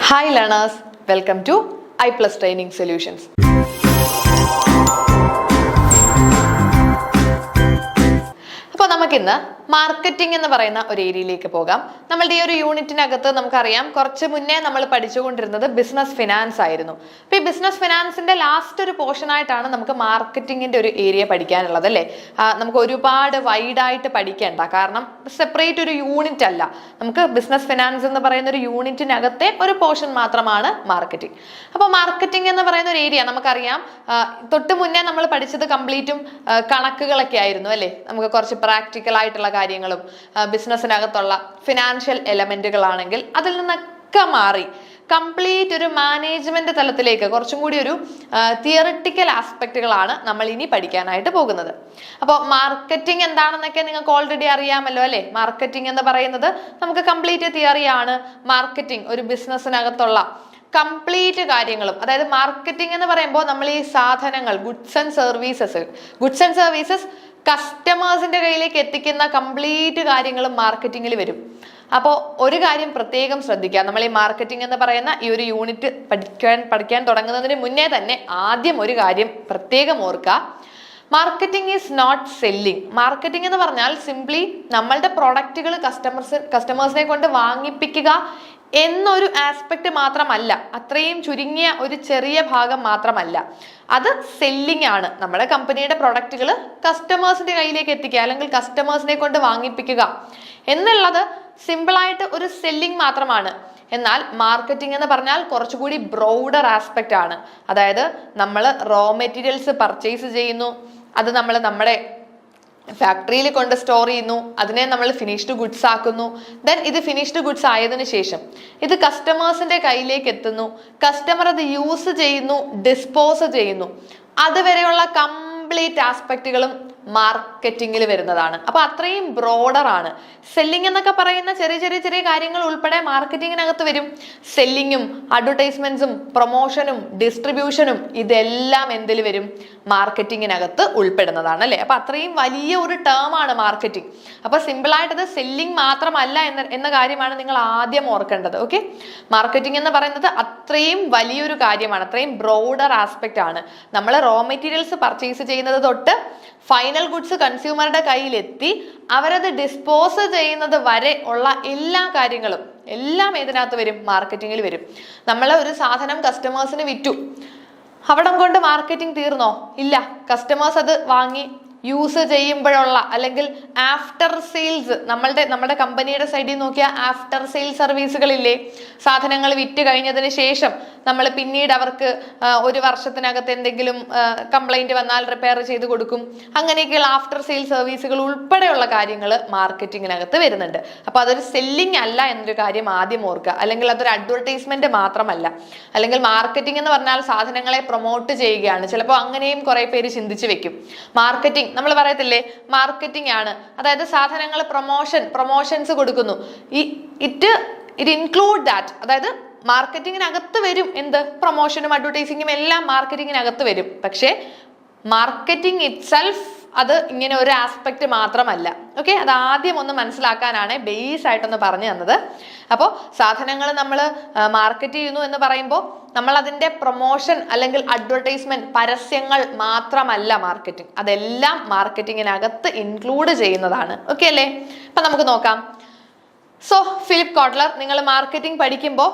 Hi learners, welcome to I Plus Training Solutions. അപ്പോൾ നമുക്കിന്ന് marketing എന്ന് പറയുന്ന ഒരു ഏരിയയിലേക്ക് പോകാം. നമ്മളുടെ ഈ ഒരു യൂണിറ്റിനകത്ത് നമുക്കറിയാം കുറച്ച് മുന്നേ നമ്മൾ പഠിച്ചുകൊണ്ടിരുന്നത് ബിസിനസ് ഫിനാൻസ് ആയിരുന്നു. അപ്പോൾ ഈ ബിസിനസ് ഫിനാൻസിന്റെ ലാസ്റ്റ് ഒരു പോർഷൻ ആയിട്ടാണ് നമുക്ക് മാർക്കറ്റിംഗിന്റെ ഒരു ഏരിയ പഠിക്കാനുള്ളത് അല്ലേ. നമുക്ക് ഒരുപാട് വൈഡായിട്ട് പഠിക്കേണ്ട, കാരണം സെപ്പറേറ്റ് ഒരു യൂണിറ്റ് അല്ല. നമുക്ക് ബിസിനസ് ഫിനാൻസ് എന്ന് പറയുന്ന ഒരു യൂണിറ്റിനകത്തെ ഒരു പോർഷൻ മാത്രമാണ് മാർക്കറ്റിംഗ്. അപ്പോൾ മാർക്കറ്റിംഗ് എന്ന് പറയുന്ന ഒരു ഏരിയ നമുക്കറിയാം, തൊട്ട് മുന്നേ നമ്മൾ പഠിച്ചത് കംപ്ലീറ്റും കണക്കുകളൊക്കെ ആയിരുന്നു അല്ലേ. നമുക്ക് കുറച്ച് പ്രാക്ടിക്കൽ ആയിട്ടുള്ള കാര്യങ്ങളും ബിസിനസ്സിനകത്തുള്ള ഫിനാൻഷ്യൽ എലമെന്റുകളാണെങ്കിൽ അതിൽ നിന്നൊക്കെ മാറി കംപ്ലീറ്റ് ഒരു മാനേജ്മെന്റ് തലത്തിലേക്ക് കുറച്ചും കൂടി ഒരു തിയറിറ്റിക്കൽ ആസ്പെക്റ്റുകളാണ് നമ്മൾ ഇനി പഠിക്കാനായിട്ട് പോകുന്നത്. അപ്പോൾ മാർക്കറ്റിംഗ് എന്താണെന്നൊക്കെ നിങ്ങൾക്ക് ഓൾറെഡി അറിയാമല്ലോ അല്ലെ. മാർക്കറ്റിംഗ് എന്ന് പറയുന്നത് നമുക്ക് കംപ്ലീറ്റ് തിയറിയാണ്. മാർക്കറ്റിംഗ് ഒരു ബിസിനസ്സിനകത്തുള്ള കംപ്ലീറ്റ് കാര്യങ്ങളും, അതായത് മാർക്കറ്റിംഗ് എന്ന് പറയുമ്പോൾ നമ്മൾ ഈ സാധനങ്ങൾ ഗുഡ്സ് ആൻഡ് സർവീസസ് കസ്റ്റമേഴ്സിന്റെ കയ്യിലേക്ക് എത്തിക്കുന്ന കംപ്ലീറ്റ് കാര്യങ്ങളും മാർക്കറ്റിംഗിൽ വരും. അപ്പോൾ ഒരു കാര്യം പ്രത്യേകം ശ്രദ്ധിക്കുക, നമ്മൾ ഈ മാർക്കറ്റിംഗ് എന്ന് പറയുന്ന ഈ ഒരു യൂണിറ്റ് പഠിക്കാൻ തുടങ്ങുന്നതിന് മുന്നേ തന്നെ ആദ്യം ഒരു കാര്യം പ്രത്യേകം ഓർക്കുക. Marketing is not selling. Marketing എന്ന് പറഞ്ഞാൽ സിംപ്ലി നമ്മളുടെ പ്രൊഡക്റ്റുകൾ കസ്റ്റമേഴ്സിനെ കൊണ്ട് വാങ്ങിപ്പിക്കുക എന്നൊരു ആസ്പെക്ട് മാത്രമല്ല, അത്രയും ചുരുങ്ങിയ ഒരു ചെറിയ ഭാഗം മാത്രമല്ല. അത് സെല്ലിംഗ് ആണ്. നമ്മുടെ കമ്പനിയുടെ പ്രൊഡക്റ്റുകൾ കസ്റ്റമേഴ്സിന്റെ കയ്യിലേക്ക് എത്തിക്കുക അല്ലെങ്കിൽ കസ്റ്റമേഴ്സിനെ കൊണ്ട് വാങ്ങിപ്പിക്കുക എന്നുള്ളത് സിമ്പിളായിട്ട് ഒരു സെല്ലിംഗ് മാത്രമാണ്. എന്നാൽ മാർക്കറ്റിംഗ് എന്ന് പറഞ്ഞാൽ കുറച്ചുകൂടി ബ്രോഡർ ആസ്പെക്റ്റ് ആണ്. അതായത് നമ്മൾ റോ മെറ്റീരിയൽസ് പർച്ചേസ് ചെയ്യുന്നു, അത് നമ്മൾ നമ്മുടെ ഫാക്ടറിയിൽ കൊണ്ട് സ്റ്റോർ ചെയ്യുന്നു, അതിനെ നമ്മൾ ഫിനിഷ്ഡ് ഗുഡ്സ് ആക്കുന്നു. ദെൻ ഇത് ഫിനിഷ്ഡ് ഗുഡ്സ് ആയതിനു ശേഷം ഇത് കസ്റ്റമേഴ്സിന്റെ കയ്യിലേക്ക് എത്തുന്നു, കസ്റ്റമർ അത് യൂസ് ചെയ്യുന്നു, ഡിസ്പോസ് ചെയ്യുന്നു. അതുവരെയുള്ള കംപ്ലീറ്റ് ആസ്പെക്റ്റുകളും മാർക്കറ്റിംഗിൽ വരുന്നതാണ്. അപ്പൊ അത്രയും ബ്രോഡർ ആണ്. സെല്ലിംഗ് എന്നൊക്കെ പറയുന്ന ചെറിയ കാര്യങ്ങൾ ഉൾപ്പെടെ മാർക്കറ്റിംഗിനകത്ത് വരും. സെല്ലിങ്ങും അഡ്വർടൈസ്മെന്റ്സും പ്രൊമോഷനും ഡിസ്ട്രിബ്യൂഷനും ഇതെല്ലാം എന്തിൽ വരും? മാർക്കറ്റിംഗിനകത്ത് ഉൾപ്പെടുന്നതാണ് അല്ലെ. അപ്പൊ അത്രയും വലിയ ഒരു ടേം ആണ് മാർക്കറ്റിംഗ്. അപ്പൊ സിമ്പിൾ ആയിട്ടത് സെല്ലിംഗ് മാത്രമല്ല എന്ന കാര്യമാണ് നിങ്ങൾ ആദ്യം ഓർക്കേണ്ടത്. ഓക്കെ, മാർക്കറ്റിംഗ് എന്ന് പറയുന്നത് അത്രയും വലിയൊരു കാര്യമാണ്, അത്രയും ബ്രോഡർ ആസ്പെക്റ്റ് ആണ്. നമ്മൾ റോ മെറ്റീരിയൽസ് പർച്ചേസ് ചെയ്യുന്നത് തൊട്ട് ഫൈനൽ ഗുഡ്സ് കൺസ്യൂമറുടെ കയ്യിലെത്തി അവരത് ഡിസ്പോസ് ചെയ്യുന്നത് വരെ ഉള്ള എല്ലാ കാര്യങ്ങളും എല്ലാം ഇതിനകത്ത് വരും, മാർക്കറ്റിംഗിൽ വരും. നമ്മൾ ഒരു സാധനം കസ്റ്റമേഴ്സിന് വിറ്റു, അവിടം കൊണ്ട് മാർക്കറ്റിംഗ് തീർന്നോ? ഇല്ല. കസ്റ്റമേഴ്സ് അത് വാങ്ങി യൂസ് ചെയ്യുമ്പോഴുള്ള അല്ലെങ്കിൽ ആഫ്റ്റർ സെയിൽസ്, നമ്മുടെ കമ്പനിയുടെ സൈഡിൽ നോക്കിയാൽ ആഫ്റ്റർ സെയിൽ സർവീസുകളില്ലേ, സാധനങ്ങൾ വിറ്റ് കഴിഞ്ഞതിന് ശേഷം നമ്മൾ പിന്നീട് അവർക്ക് ഒരു വർഷത്തിനകത്ത് എന്തെങ്കിലും കംപ്ലൈന്റ് വന്നാൽ റിപ്പയർ ചെയ്ത് കൊടുക്കും. അങ്ങനെയൊക്കെയുള്ള ആഫ്റ്റർ സെയിൽ സർവീസുകൾ ഉൾപ്പെടെയുള്ള കാര്യങ്ങൾ മാർക്കറ്റിംഗിനകത്ത് വരുന്നുണ്ട്. അപ്പൊ അതൊരു സെല്ലിംഗ് അല്ല എന്നൊരു കാര്യം ആദ്യം ഓർക്കുക. അല്ലെങ്കിൽ അതൊരു അഡ്വർടൈസ്മെന്റ് മാത്രമല്ല. അല്ലെങ്കിൽ മാർക്കറ്റിംഗ് എന്ന് പറഞ്ഞാൽ സാധനങ്ങളെ പ്രൊമോട്ട് ചെയ്യുകയാണ്. ചിലപ്പോൾ അങ്ങനെയും കുറെ പേര് ചിന്തിച്ചു വെക്കും. മാർക്കറ്റിംഗ് നമ്മൾ പറയത്തില്ലേ, മാർക്കറ്റിംഗ് ആണ്, അതായത് സാധനങ്ങൾ പ്രൊമോഷൻസ് കൊടുക്കുന്നു. ഇറ്റ് ഇൻക്ലൂഡ് ദാറ്റ്, അതായത് മാർക്കറ്റിംഗിനകത്ത് വരും എന്ത്? പ്രൊമോഷനും അഡ്വർടൈസിങ്ങും എല്ലാം മാർക്കറ്റിംഗിനകത്ത് വരും. പക്ഷേ മാർക്കറ്റിംഗ് ഇറ്റ്സെൽഫ് അത് ഇങ്ങനെ ഒരു ആസ്പെക്ട് മാത്രമല്ല. ഓക്കെ, അത് ആദ്യം ഒന്ന് മനസ്സിലാക്കാനാണ് ബേസ് ആയിട്ടൊന്ന് പറഞ്ഞു തന്നത്. അപ്പോൾ സാധനങ്ങൾ നമ്മൾ മാർക്കറ്റ് ചെയ്യുന്നു എന്ന് പറയുമ്പോൾ നമ്മൾ അതിന്റെ പ്രൊമോഷൻ അല്ലെങ്കിൽ അഡ്വർടൈസ്മെന്റ്, പരസ്യങ്ങൾ മാത്രമല്ല മാർക്കറ്റിംഗ്, അതെല്ലാം മാർക്കറ്റിംഗിനകത്ത് ഇൻക്ലൂഡ് ചെയ്യുന്നതാണ്. ഓക്കെ അല്ലേ? അപ്പൊ നമുക്ക് നോക്കാം. സോ ഫിലിപ്പ് കോട്ട്ലർ, നിങ്ങൾ മാർക്കറ്റിംഗ് പഠിക്കുമ്പോൾ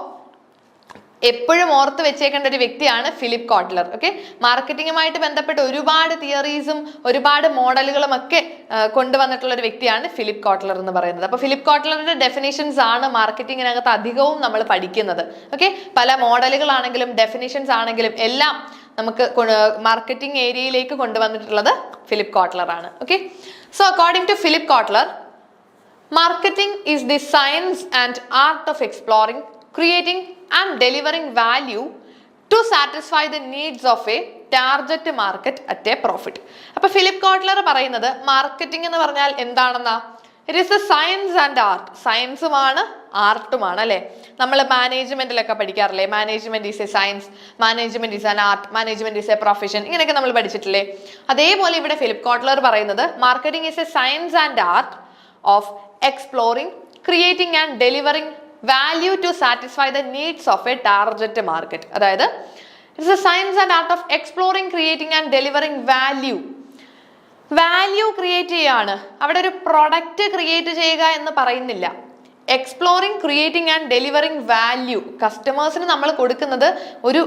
എപ്പോഴും ഓർത്ത് വെച്ചേക്കേണ്ട ഒരു വ്യക്തിയാണ് ഫിലിപ്പ് കോട്ട്ലർ. ഓക്കെ, മാർക്കറ്റിംഗുമായിട്ട് ബന്ധപ്പെട്ട് ഒരുപാട് തിയറീസും ഒരുപാട് മോഡലുകളും ഒക്കെ കൊണ്ടുവന്നിട്ടുള്ള ഒരു വ്യക്തിയാണ് ഫിലിപ്പ് കോട്ട്ലർ എന്ന് പറയുന്നത്. അപ്പൊ ഫിലിപ്പ് കോട്ട്ലറിന്റെ ഡെഫിനിഷൻസ് ആണ് മാർക്കറ്റിംഗിനകത്ത് അധികവും നമ്മൾ പഠിക്കുന്നത്. ഓക്കെ, പല മോഡലുകളാണെങ്കിലും ഡെഫിനിഷൻസ് ആണെങ്കിലും എല്ലാം നമുക്ക് മാർക്കറ്റിംഗ് ഏരിയയിലേക്ക് കൊണ്ടുവന്നിട്ടുള്ളത് ഫിലിപ്പ് കോട്ട്ലർ ആണ്. Okay, so according to Philip Kotler, marketing is the science and art of exploring, creating and delivering value to satisfy the needs of a target market at a profit. അപ്പൊ Philip Kotler പറയുന്നത് marketing എന്ന് പറഞ്ഞാൽ എന്താണെന്നാ? It is a science and art. സയൻസുമാണ് ആർട്ടുമാണ് അല്ലെ. നമ്മൾ മാനേജ്മെന്റിലൊക്കെ പഠിക്കാറില്ലേ, management is a science, management is an art, management is a profession, ഇങ്ങനെയൊക്കെ നമ്മൾ പഠിച്ചിട്ടില്ലേ. അതേപോലെ ഇവിടെ ഫിലിപ്പ് കോട്ട്ലർ പറയുന്നത് marketing is a science and art of exploring, creating and delivering value to satisfy the needs of a target market. അതായത് it's a science and art of exploring, creating and delivering value. Value create ചെയ്യാണ്, അവിടെ ഒരു product create ചെയ്യുക എന്ന് പറയുന്നില്ല. Exploring, creating and delivering value. കസ്റ്റമേഴ്സിന് നമ്മൾ കൊടുക്കുന്നത് ഒരു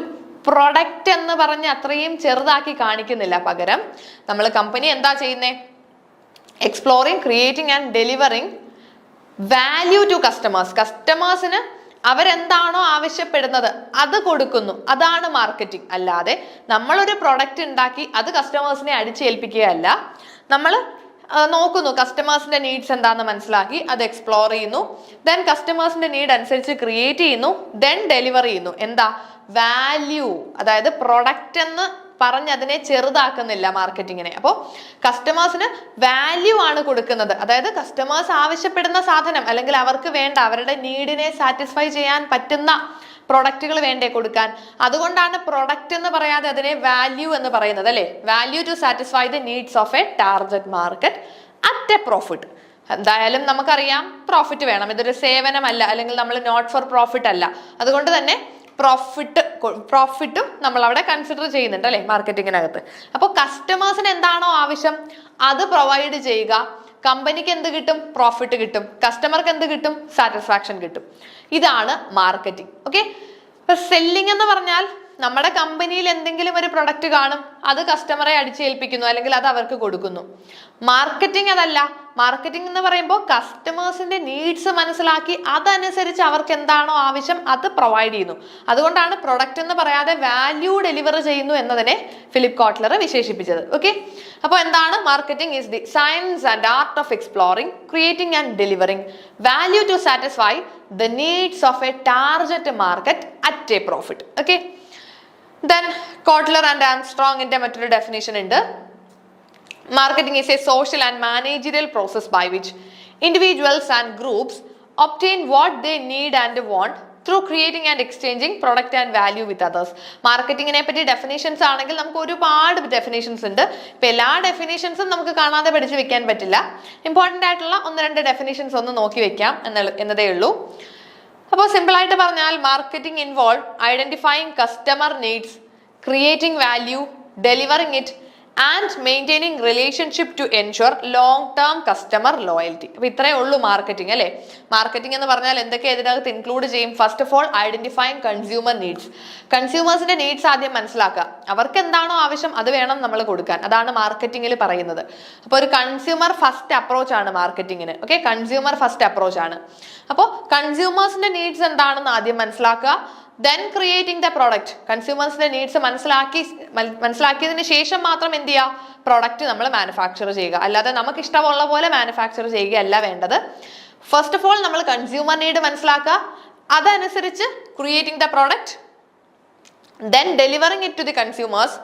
പ്രൊഡക്റ്റ് എന്ന് പറഞ്ഞ് അത്രയും ചെറുതാക്കി കാണിക്കുന്നില്ല. പകരം നമ്മൾ കമ്പനി എന്താ ചെയ്യുന്നേ? Exploring, creating and delivering value to customers. കസ്റ്റമേഴ്സിന് അവരെന്താണോ ആവശ്യപ്പെടുന്നത് അത് കൊടുക്കുന്നു. അതാണ് മാർക്കറ്റിംഗ്. അല്ലാതെ നമ്മളൊരു പ്രൊഡക്റ്റ് ഉണ്ടാക്കി അത് കസ്റ്റമേഴ്സിനെ അടിച്ചേൽപ്പിക്കുകയല്ല. നമ്മൾ നോക്കുന്നു, കസ്റ്റമേഴ്സിന്റെ നീഡ്സ് എന്താണെന്ന് മനസ്സിലാക്കി അത് എക്സ്പ്ലോർ ചെയ്യുന്നു, ദെൻ കസ്റ്റമേഴ്സിന്റെ നീഡ് അനുസരിച്ച് ക്രിയേറ്റ് ചെയ്യുന്നു, ദെൻ ഡെലിവർ ചെയ്യുന്നു. എന്താ? വാല്യൂ. അതായത് പ്രൊഡക്റ്റ് എന്ന് പറഞ്ഞ് അതിനെ ചെറുതാക്കുന്നില്ല മാർക്കറ്റിങ്ങിനെ. അപ്പോൾ കസ്റ്റമേഴ്സിന് വാല്യൂ ആണ് കൊടുക്കുന്നത്. അതായത് കസ്റ്റമേഴ്സ് ആവശ്യപ്പെടുന്ന സാധനം അല്ലെങ്കിൽ അവർക്ക് വേണ്ട അവരുടെ നീഡിനെ സാറ്റിസ്ഫൈ ചെയ്യാൻ പറ്റുന്ന പ്രൊഡക്റ്റുകൾ വേണ്ടേ കൊടുക്കാൻ. അതുകൊണ്ടാണ് പ്രൊഡക്റ്റ് എന്ന് പറയാതെ അതിനെ വാല്യൂ എന്ന് പറയുന്നത്, അല്ലെ? Value to satisfy the needs of a target market at a profit. എന്തായാലും നമുക്കറിയാം പ്രോഫിറ്റ് വേണം, ഇതൊരു സേവനമല്ല, അല്ലെങ്കിൽ നമ്മൾ നോട്ട് ഫോർ പ്രോഫിറ്റ് അല്ല. അതുകൊണ്ട് തന്നെ പ്രോഫിറ്റും നമ്മൾ അവിടെ കൺസിഡർ ചെയ്യുന്നുണ്ട്, അല്ലെ, മാർക്കറ്റിങ്ങിനകത്ത്. അപ്പോൾ കസ്റ്റമേഴ്സിന് എന്താണോ ആവശ്യം അത് പ്രൊവൈഡ് ചെയ്യുക. കമ്പനിക്ക് എന്ത് കിട്ടും? പ്രോഫിറ്റ് കിട്ടും. കസ്റ്റമർക്ക് എന്ത് കിട്ടും? സാറ്റിസ്ഫാക്ഷൻ കിട്ടും. ഇതാണ് മാർക്കറ്റിംഗ്. ഓക്കെ. സെല്ലിംഗ് എന്ന് പറഞ്ഞാൽ നമ്മുടെ കമ്പനിയിൽ എന്തെങ്കിലും ഒരു പ്രൊഡക്റ്റ് കാണും, അത് കസ്റ്റമറെ അടിച്ചേൽപ്പിക്കുന്നു അല്ലെങ്കിൽ അത് അവർക്ക് കൊടുക്കുന്നു. മാർക്കറ്റിംഗ് അതല്ല. മാർക്കറ്റിംഗ് എന്ന് പറയുമ്പോൾ കസ്റ്റമേഴ്സിന്റെ നീഡ്സ് മനസ്സിലാക്കി അതനുസരിച്ച് അവർക്ക് എന്താണോ ആവശ്യം അത് പ്രൊവൈഡ് ചെയ്യുന്നു. അതുകൊണ്ടാണ് പ്രൊഡക്റ്റ് എന്ന് പറയാതെ വാല്യൂ ഡെലിവർ ചെയ്യുന്നു എന്നതിനെ ഫിലിപ്പ് കോട്ട്ലർ വിശേഷിപ്പിച്ചത്. ഓക്കെ. അപ്പോൾ എന്താണ്? Marketing is the science and art of exploring, creating and delivering value to satisfy the needs of a target market at a profit. Okay. Then Kotler and Armstrong ന്റെ മറ്റൊരു definition ഉണ്ട്. Marketing is a social and managerial process by which individuals and groups obtain what they need and want through creating and exchanging product and value with others. മാർക്കറ്റിങ്ങിനെ പറ്റി definitions ആണെങ്കിൽ നമുക്ക് ഒരുപാട് definitions ഉണ്ട്. ഇപ്പൊ എല്ലാ ഡെഫിനേഷൻസും നമുക്ക് കാണാതെ പഠിച്ചു വെക്കാൻ പറ്റില്ല. ഇമ്പോർട്ടൻ്റ് ആയിട്ടുള്ള 1-2 ഡെഫിനേഷൻസ് ഒന്ന് നോക്കി വെക്കാം എന്നതേ ഉള്ളൂ. അപ്പോൾ സിമ്പിൾ ആയിട്ട് പറഞ്ഞാൽ marketing involve identifying customer needs, creating value, delivering it and maintaining relationship to ensure long term customer loyalty. അപ്പൊ ഇത്രയേ ഉള്ളൂ മാർക്കറ്റിംഗ്, അല്ലെ? മാർക്കറ്റിംഗ് എന്ന് പറഞ്ഞാൽ എന്തൊക്കെ ഇതിനകത്ത് ഇൻക്ലൂഡ് ചെയ്യും? First of all identifying consumer needs. കൺസ്യൂമേഴ്സിന്റെ നീഡ്സ് ആദ്യം മനസ്സിലാക്കുക. അവർക്ക് എന്താണോ ആവശ്യം അത് വേണം നമ്മൾ കൊടുക്കാൻ. അതാണ് മാർക്കറ്റിംഗിൽ പറയുന്നത്. അപ്പോൾ ഒരു കൺസ്യൂമർ ഫസ്റ്റ് അപ്രോച്ച് ആണ് മാർക്കറ്റിംഗിന്. ഓക്കെ. കൺസ്യൂമർ ഫസ്റ്റ് അപ്രോച്ച് ആണ്. അപ്പോൾ കൺസ്യൂമേഴ്സിന്റെ നീഡ്സ് എന്താണെന്ന് ആദ്യം മനസ്സിലാക്കുക. Then creating the product. കൺസ്യൂമേഴ്സിന്റെ നീഡ്സ് മനസ്സിലാക്കിയതിന് ശേഷം മാത്രം എന്ത് ചെയ്യുക? പ്രോഡക്റ്റ് നമ്മൾ മാനുഫാക്ചർ ചെയ്യുക. അല്ലാതെ നമുക്ക് ഇഷ്ടമുള്ള പോലെ മാനുഫാക്ചർ ചെയ്യുകയല്ല വേണ്ടത്. ഫസ്റ്റ് ഓഫ് ഓൾ നമ്മൾ കൺസ്യൂമർ നീഡ് മനസ്സിലാക്കുക, അതനുസരിച്ച് creating the product, then delivering it to the consumers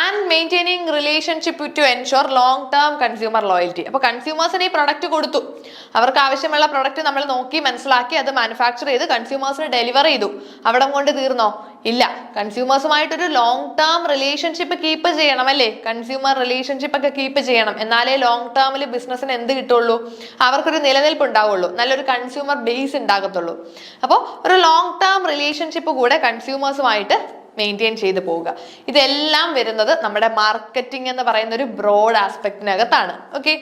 and maintaining relationship to ensure long term consumer loyalty. അപ്പോൾ കൺസ്യൂമേഴ്സിന് ഈ പ്രൊഡക്റ്റ് കൊടുത്തു, അവർക്ക് ആവശ്യമുള്ള പ്രൊഡക്റ്റ് നമ്മൾ നോക്കി മനസ്സിലാക്കി അത് മാനുഫാക്ചർ ചെയ്ത് കൺസ്യൂമേഴ്സിന് ഡെലിവർ ചെയ്തു. അവിടെ കൊണ്ട് തീർന്നോ? ഇല്ല. കൺസ്യൂമേഴ്സുമായിട്ടൊരു ലോങ് ടേം റിലേഷൻഷിപ്പ് കീപ്പ് ചെയ്യണം, അല്ലേ? കൺസ്യൂമർ റിലേഷൻഷിപ്പ് ഒക്കെ കീപ്പ് ചെയ്യണം. എന്നാലേ ലോങ് ടേമിൽ ബിസിനസ്സിന് എന്ത് കിട്ടുള്ളൂ? അവർക്കൊരു നിലനിൽപ്പ് ഉണ്ടാവുള്ളൂ, നല്ലൊരു കൺസ്യൂമർ ബേസ് ഉണ്ടാകത്തുള്ളൂ. അപ്പോൾ ഒരു ലോങ് ടേം റിലേഷൻഷിപ്പ് കൂടെ കൺസ്യൂമേഴ്സുമായിട്ട് മെയിൻറ്റെയിൻ ചെയ്ത് പോവുക. ഇതെല്ലാം വരുന്നത് നമ്മുടെ മാർക്കറ്റിംഗ് എന്ന് പറയുന്ന ഒരു ബ്രോഡ് ആസ്പെക്റ്റിനകത്താണ്. ഓക്കെ.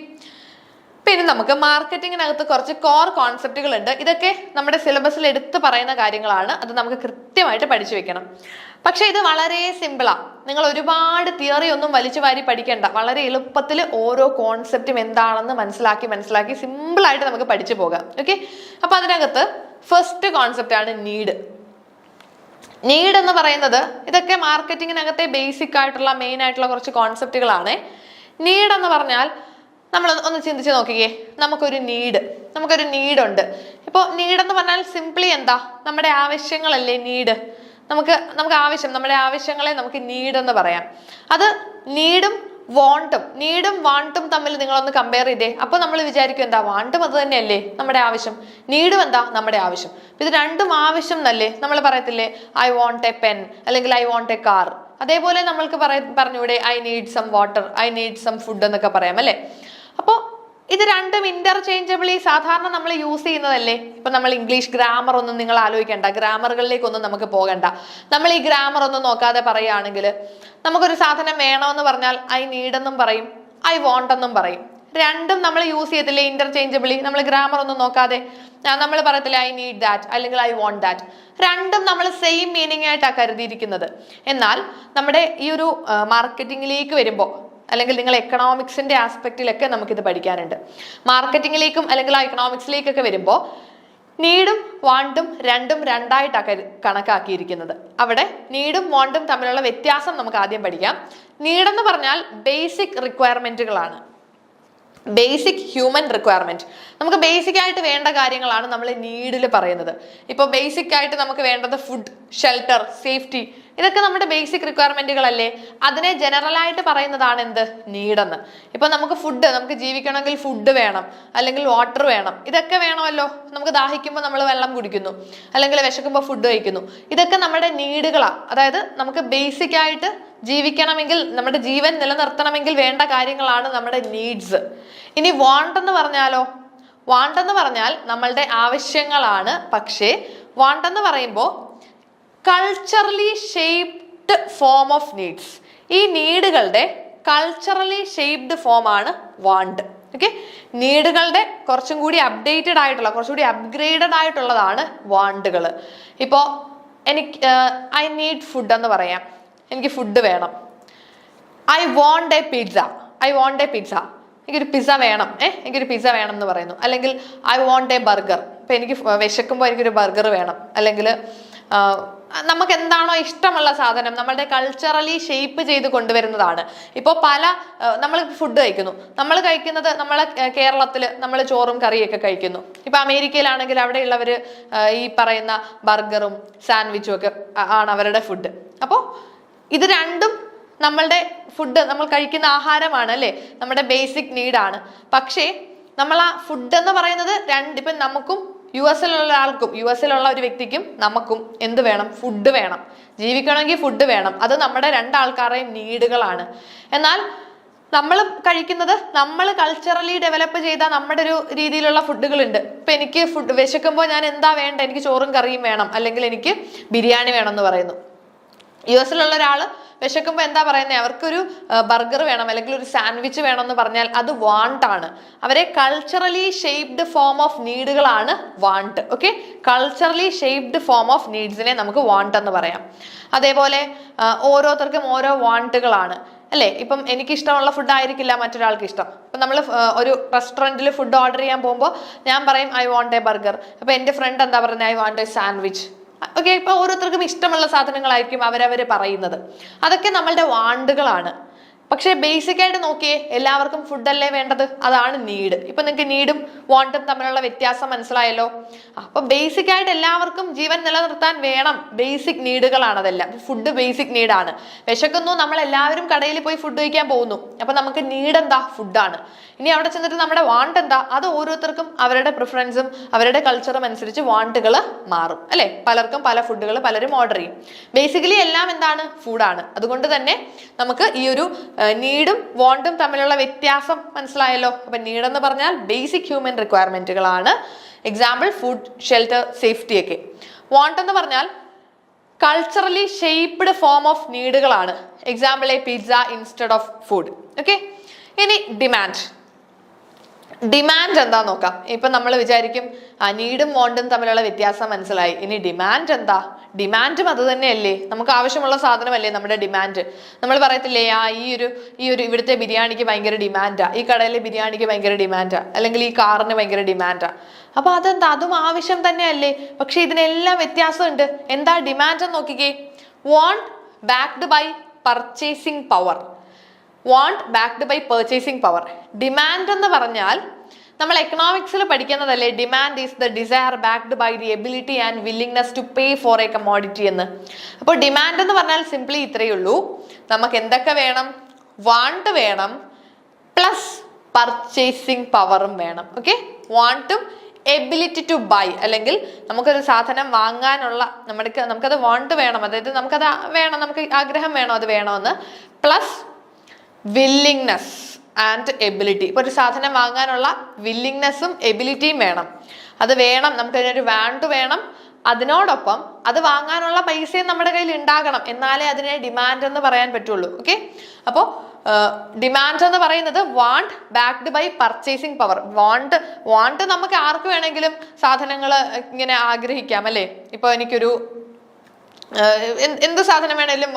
പിന്നെ നമുക്ക് മാർക്കറ്റിങ്ങിനകത്ത് കുറച്ച് കോർ കോൺസെപ്റ്റുകൾ ഉണ്ട്. ഇതൊക്കെ നമ്മുടെ സിലബസിൽ എടുത്ത് പറയുന്ന കാര്യങ്ങളാണ്. അത് നമുക്ക് കൃത്യമായിട്ട് പഠിച്ചു വെക്കണം. പക്ഷെ ഇത് വളരെ സിമ്പിളാ. നിങ്ങൾ ഒരുപാട് തിയറി ഒന്നും വലിച്ചു വാരി പഠിക്കേണ്ട. വളരെ എളുപ്പത്തിൽ ഓരോ കോൺസെപ്റ്റും എന്താണെന്ന് മനസ്സിലാക്കി സിമ്പിളായിട്ട് നമുക്ക് പഠിച്ചു പോകാം. ഓക്കെ. അപ്പൊ അതിനകത്ത് ഫസ്റ്റ് കോൺസെപ്റ്റ് ആണ് നീഡ്. നീഡ് എന്ന് പറയുന്നത് ഇതൊക്കെ മാർക്കറ്റിങ്ങിനകത്തെ ബേസിക് ആയിട്ടുള്ള മെയിൻ ആയിട്ടുള്ള കുറച്ച് കോൺസെപ്റ്റുകളാണ്. നീഡ് എന്ന് പറഞ്ഞാൽ നമ്മൾ ഒന്ന് ചിന്തിച്ച് നോക്കിക്കേ. നമുക്കൊരു നീഡ് ഉണ്ട്. ഇപ്പോൾ നീഡ് എന്ന് പറഞ്ഞാൽ സിംപ്ലി എന്താ? നമ്മുടെ ആവശ്യങ്ങളല്ലേ നീഡ്. നമുക്ക് ആവശ്യം, നമ്മുടെ ആവശ്യങ്ങളെ നമുക്ക് നീഡ് എന്ന് പറയാം. അത് നീഡും വാണ്ടും തമ്മിൽ നിങ്ങളൊന്ന് കമ്പയർ ചെയ്തേ. അപ്പൊ നമ്മൾ വിചാരിക്കും എന്താ? വാണ്ടും അത് തന്നെയല്ലേ നമ്മുടെ ആവശ്യം, നീഡും എന്താ? നമ്മുടെ ആവശ്യം. ഇത് രണ്ടും ആവശ്യം എന്നല്ലേ നമ്മൾ പറയത്തില്ലേ? ഐ വോണ്ട് എ പെൻ അല്ലെങ്കിൽ ഐ വോണ്ട് എ കാർ. അതേപോലെ നമ്മൾക്ക് പറഞ്ഞൂടെ I need some water, I need some food എന്നൊക്കെ പറയാം, അല്ലേ? അപ്പോൾ ഇത് രണ്ടും ഇന്റർചേഞ്ചബിളി സാധാരണ നമ്മൾ യൂസ് ചെയ്യുന്നതല്ലേ. ഇപ്പൊ നമ്മൾ ഇംഗ്ലീഷ് ഗ്രാമർ ഒന്നും നിങ്ങൾ ആലോചിക്കേണ്ട, ഗ്രാമറുകളിലേക്കൊന്നും നമുക്ക് പോകണ്ട. നമ്മൾ ഈ ഗ്രാമർ ഒന്നും നോക്കാതെ പറയുകയാണെങ്കിൽ നമുക്കൊരു സാധനം വേണമെന്ന് പറഞ്ഞാൽ ഐ നീഡ് എന്നും പറയും, ഐ വോണ്ട് എന്നും പറയും. രണ്ടും നമ്മൾ യൂസ് ചെയ്തില്ലേ ഇന്റർചേഞ്ചബിളി. നമ്മൾ ഗ്രാമർ ഒന്നും നോക്കാതെ നമ്മൾ പറയത്തില്ലേ ഐ നീഡ് ദാറ്റ് അല്ലെങ്കിൽ ഐ വോണ്ട് ദാറ്റ്. രണ്ടും നമ്മൾ സെയിം മീനിങ് ആയിട്ടാണ് കരുതിയിരിക്കുന്നത്. എന്നാൽ നമ്മുടെ ഈ ഒരു മാർക്കറ്റിംഗിലേക്ക് വരുമ്പോൾ, അല്ലെങ്കിൽ നിങ്ങൾ എക്കണോമിക്സിന്റെ ആസ്പെക്റ്റിലൊക്കെ നമുക്കിത് പഠിക്കാനുണ്ട്. മാർക്കറ്റിംഗിലേക്കും അല്ലെങ്കിൽ ആ എക്കണോമിക്സിലേക്കൊക്കെ വരുമ്പോൾ നീഡും വാണ്ടും രണ്ടും രണ്ടായിട്ടാണ് കണക്കാക്കിയിരിക്കുന്നത്. അവിടെ നീഡും വാണ്ടും തമ്മിലുള്ള വ്യത്യാസം നമുക്ക് ആദ്യം പഠിക്കാം. നീഡെന്ന് പറഞ്ഞാൽ ബേസിക് റിക്വയർമെന്റുകളാണ്, ബേസിക് ഹ്യൂമൻ റിക്വയർമെന്റ്. നമുക്ക് ബേസിക് ആയിട്ട് വേണ്ട കാര്യങ്ങളാണ് നമ്മൾ നീഡിൽ പറയുന്നത്. ഇപ്പോൾ ബേസിക് ആയിട്ട് നമുക്ക് വേണ്ടത് ഫുഡ്, ഷെൽട്ടർ, സേഫ്റ്റി, ഇതൊക്കെ നമ്മുടെ ബേസിക് റിക്വയർമെന്റുകളല്ലേ. അതിനെ ജനറൽ ആയിട്ട് പറയുന്നതാണ് എന്ത്, നീഡെന്ന്. ഇപ്പൊ നമുക്ക് ഫുഡ്, നമുക്ക് ജീവിക്കണമെങ്കിൽ ഫുഡ് വേണം, അല്ലെങ്കിൽ വാട്ടർ വേണം, ഇതൊക്കെ വേണമല്ലോ. നമുക്ക് ദാഹിക്കുമ്പോൾ നമ്മൾ വെള്ളം കുടിക്കുന്നു, അല്ലെങ്കിൽ വിശക്കുമ്പോൾ ഫുഡ് കഴിക്കുന്നു. ഇതൊക്കെ നമ്മുടെ നീഡുകളാണ്. അതായത് നമുക്ക് ബേസിക് ആയിട്ട് ജീവിക്കണമെങ്കിൽ, നമ്മുടെ ജീവൻ നിലനിർത്തണമെങ്കിൽ വേണ്ട കാര്യങ്ങളാണ് നമ്മുടെ നീഡ്സ്. ഇനി വാണ്ട് എന്ന് പറഞ്ഞാലോ, വാണ്ട് എന്ന് പറഞ്ഞാൽ നമ്മളുടെ ആവശ്യങ്ങളാണ്. പക്ഷേ വാണ്ട് എന്ന് പറയുമ്പോൾ culturally shaped form of needs. ഈ നീഡുകളുടെ കൾച്ചറലി ഷേപ്ഡ് ഫോം ആണ് വാണ്ട്. ഓക്കെ, നീഡുകളുടെ കുറച്ചും കൂടി അപ്ഡേറ്റഡ് ആയിട്ടുള്ള, കുറച്ചുകൂടി അപ്ഗ്രേഡഡ് ആയിട്ടുള്ളതാണ് വാണ്ടുകൾ. ഇപ്പോൾ എനിക്ക് ഐ നീഡ് ഫുഡ് എന്ന് പറയാം, എനിക്ക് ഫുഡ് വേണം. I want A pizza, I want A pizza, എനിക്കൊരു പിസ്സ വേണം, എനിക്കൊരു പിസ്സ വേണം എന്ന് പറയുന്നു. അല്ലെങ്കിൽ ഐ വോണ്ട് എ ബർഗർ, ഇപ്പം എനിക്ക് വിശക്കുമ്പോൾ എനിക്കൊരു ബർഗർ വേണം. അല്ലെങ്കിൽ നമുക്ക് എന്താണോ ഇഷ്ടമുള്ള സാധനം നമ്മളുടെ കൾച്ചറലി ഷേപ്പ് ചെയ്ത് കൊണ്ടുവരുന്നതാണ്. ഇപ്പോൾ നമ്മൾ ഫുഡ് കഴിക്കുന്നു, നമ്മൾ കഴിക്കുന്നത് നമ്മളെ കേരളത്തിൽ നമ്മൾ ചോറും കറിയൊക്കെ കഴിക്കുന്നു. ഇപ്പൊ അമേരിക്കയിലാണെങ്കിൽ അവിടെയുള്ളവർ ഈ പറയുന്ന ബർഗറും സാൻഡ്വിച്ചും ഒക്കെ ആണ് അവരുടെ ഫുഡ്. അപ്പോൾ ഇത് രണ്ടും നമ്മളുടെ ഫുഡ്, നമ്മൾ കഴിക്കുന്ന ആഹാരമാണ് അല്ലേ, നമ്മുടെ ബേസിക് നീഡാണ്. പക്ഷേ നമ്മൾ ആ ഫുഡ് എന്ന് പറയുന്നത് ഇപ്പം നമുക്കും US-ലുള്ള ആൾക്കും, US-ലുള്ള ഒരു വ്യക്തിക്കും നമുക്കും എന്ത് വേണം, ഫുഡ് വേണം. ജീവിക്കണമെങ്കിൽ ഫുഡ് വേണം. അത് നമ്മുടെ രണ്ടാൾക്കാരുടെയും നീഡുകളാണ്. എന്നാൽ നമ്മൾ കഴിക്കുന്നത്, നമ്മൾ കൾച്ചറലി ഡെവലപ്പ് ചെയ്ത നമ്മുടെ ഒരു രീതിയിലുള്ള ഫുഡുകളുണ്ട്. ഇപ്പൊ എനിക്ക് ഫുഡ് വിശക്കുമ്പോൾ ഞാൻ എന്താ വേണ്ട, എനിക്ക് ചോറും കറിയും വേണം, അല്ലെങ്കിൽ എനിക്ക് ബിരിയാണി വേണം എന്ന് പറയുന്നു. US-ലുള്ള ഒരാൾ വിശക്കുമ്പോൾ എന്താ പറയുന്നത്, അവർക്കൊരു ബർഗർ വേണം, അല്ലെങ്കിൽ ഒരു സാൻഡ്വിച്ച് വേണം എന്ന് പറഞ്ഞാൽ അത് വാണ്ടാണ്. അവരെ കൾച്ചറലി ഷേപ്ഡ് ഫോം ഓഫ് നീഡുകളാണ് want. Okay, culturally shaped form of നീഡ്സിനെ നമുക്ക് വാണ്ട് എന്ന് പറയാം. അതേപോലെ ഓരോരുത്തർക്കും ഓരോ വാണ്ടുകളാണ് അല്ലേ. ഇപ്പം എനിക്ക് ഇഷ്ടമുള്ള ഫുഡ് ആയിരിക്കില്ല മറ്റൊരാൾക്ക് ഇഷ്ടം. ഇപ്പം നമ്മൾ ഒരു റെസ്റ്റോറൻറ്റിൽ ഫുഡ് ഓർഡർ ചെയ്യാൻ പോകുമ്പോൾ ഞാൻ പറയും ഐ വാണ്ട് എ ബർഗർ, അപ്പൊ എൻ്റെ ഫ്രണ്ട് എന്താ പറയുന്നത്, I want A sandwich. Okay, ഇപ്പൊ ഓരോരുത്തർക്കും ഇഷ്ടമുള്ള സാധനങ്ങളായിരിക്കും അവരവർ പറയുന്നത്. അതൊക്കെ നമ്മളുടെ വാണ്ടുകളാണ്. പക്ഷെ ബേസിക് ആയിട്ട് നോക്കിയേ, എല്ലാവർക്കും ഫുഡല്ലേ വേണ്ടത്, അതാണ് നീഡ്. ഇപ്പൊ നിങ്ങൾക്ക് നീഡും വാണ്ടും തമ്മിലുള്ള വ്യത്യാസം മനസ്സിലായല്ലോ. അപ്പൊ ബേസിക് ആയിട്ട് എല്ലാവർക്കും ജീവൻ നിലനിർത്താൻ വേണം, ബേസിക് നീഡുകളാണ് അതെല്ലാം. ഫുഡ് ബേസിക് നീഡാണ്. വിശക്കുന്നു, നമ്മൾ എല്ലാവരും കടയിൽ പോയി ഫുഡ് കഴിക്കാൻ പോകുന്നു. അപ്പൊ നമുക്ക് നീഡ് എന്താ, ഫുഡാണ്. ഇനി അവിടെ ചെന്നിട്ട് നമ്മുടെ വാണ്ട് എന്താ, അത് ഓരോരുത്തർക്കും അവരുടെ പ്രിഫറൻസും അവരുടെ കൾച്ചറും അനുസരിച്ച് വാണ്ടുകൾ മാറും അല്ലെ. പലർക്കും പല ഫുഡുകൾ പലരും ഓർഡർ ചെയ്യും. ബേസിക്കലി എല്ലാം എന്താണ്, ഫുഡാണ്. അതുകൊണ്ട് തന്നെ നമുക്ക് ഈ ഒരു നീഡും വാണ്ടും തമ്മിലുള്ള വ്യത്യാസം മനസ്സിലായല്ലോ. അപ്പൊ നീഡ് എന്ന് പറഞ്ഞാൽ ബേസിക് ഹ്യൂമൻ റിക്വയർമെന്റുകളാണ്. എക്സാമ്പിൾ ഫുഡ്, ഷെൽട്ടർ, സേഫ്റ്റി ഒക്കെ. വാണ്ട് എന്ന് പറഞ്ഞാൽ കൾച്ചറലി ഷേപ്ഡ് ഫോം ഓഫ് നീഡുകളാണ്. Example a pizza instead of food. Okay, ഇനി ഡിമാൻഡ്. ഡിമാൻഡ് എന്താ നോക്കാം. ഇപ്പൊ നമ്മൾ വിചാരിക്കും നീഡും വാണ്ടും തമ്മിലുള്ള വ്യത്യാസം മനസ്സിലായി, ഇനി ഡിമാൻഡ് എന്താ. ഡിമാൻഡും അത് തന്നെയല്ലേ, നമുക്ക് ആവശ്യമുള്ള സാധനമല്ലേ നമ്മുടെ ഡിമാൻഡ്. നമ്മൾ പറയത്തില്ലേ, ഈ ഒരു ഇവിടുത്തെ ബിരിയാണിക്ക് ഭയങ്കര ഡിമാൻഡാ, ഈ കടയിലെ ബിരിയാണിക്ക് ഭയങ്കര ഡിമാൻഡാ, അല്ലെങ്കിൽ ഈ കാറിന് ഭയങ്കര ഡിമാൻഡാ. അപ്പൊ അതെന്താ, അതും ആവശ്യം തന്നെയല്ലേ. പക്ഷെ ഇതിനെല്ലാം വ്യത്യാസമുണ്ട്. എന്താ ഡിമാൻഡ് എന്ന് നോക്കിക്കേ. Want backed by purchasing power, want backed by purchasing power. Demand എന്ന് പറഞ്ഞാൽ നമ്മൾ എക്കണോമിക്സിൽ പഠിക്കുന്നതല്ലേ, demand is the desire backed by the ability and willingness to pay for a commodity എന്ന്. അപ്പോൾ ഡിമാൻഡ് എന്ന് പറഞ്ഞാൽ സിംപ്ലി ഇത്രയേ ഉള്ളൂ, നമുക്ക് എന്തൊക്കെ വേണം, വാണ്ട് വേണം പ്ലസ് പർച്ചേസിങ് പവറും വേണം. ഓക്കെ, വാണ്ടും എബിലിറ്റി ടു ബൈ, അല്ലെങ്കിൽ നമുക്കൊരു സാധനം വാങ്ങാനുള്ള നമുക്കത് വാണ്ട് വേണം, അതായത് നമുക്കത് വേണം, നമുക്ക് ആഗ്രഹം വേണം, അത് വേണമെന്ന്, പ്ലസ് വില്ലിംഗ്നെസ് ആൻഡ് എബിലിറ്റി. ഇപ്പൊ ഒരു സാധനം വാങ്ങാനുള്ള വില്ലിങ്നെസ്സും എബിലിറ്റിയും വേണം. അത് വേണം, നമുക്ക് അതിനൊരു വാണ്ട് വേണം. അതിനോടൊപ്പം അത് വാങ്ങാനുള്ള പൈസയും നമ്മുടെ കയ്യിൽ ഉണ്ടാകണം. എന്നാലേ അതിനെ ഡിമാൻഡ് എന്ന് പറയാൻ പറ്റുള്ളൂ. ഓക്കെ, അപ്പോൾ ഡിമാൻഡ് എന്ന് പറയുന്നത് want backed by purchasing power. Want നമുക്ക് ആർക്ക് വേണമെങ്കിലും സാധനങ്ങൾ ഇങ്ങനെ ആഗ്രഹിക്കാം അല്ലേ. ഇപ്പൊ എനിക്കൊരു എന്ത് സാധനം വേണേലും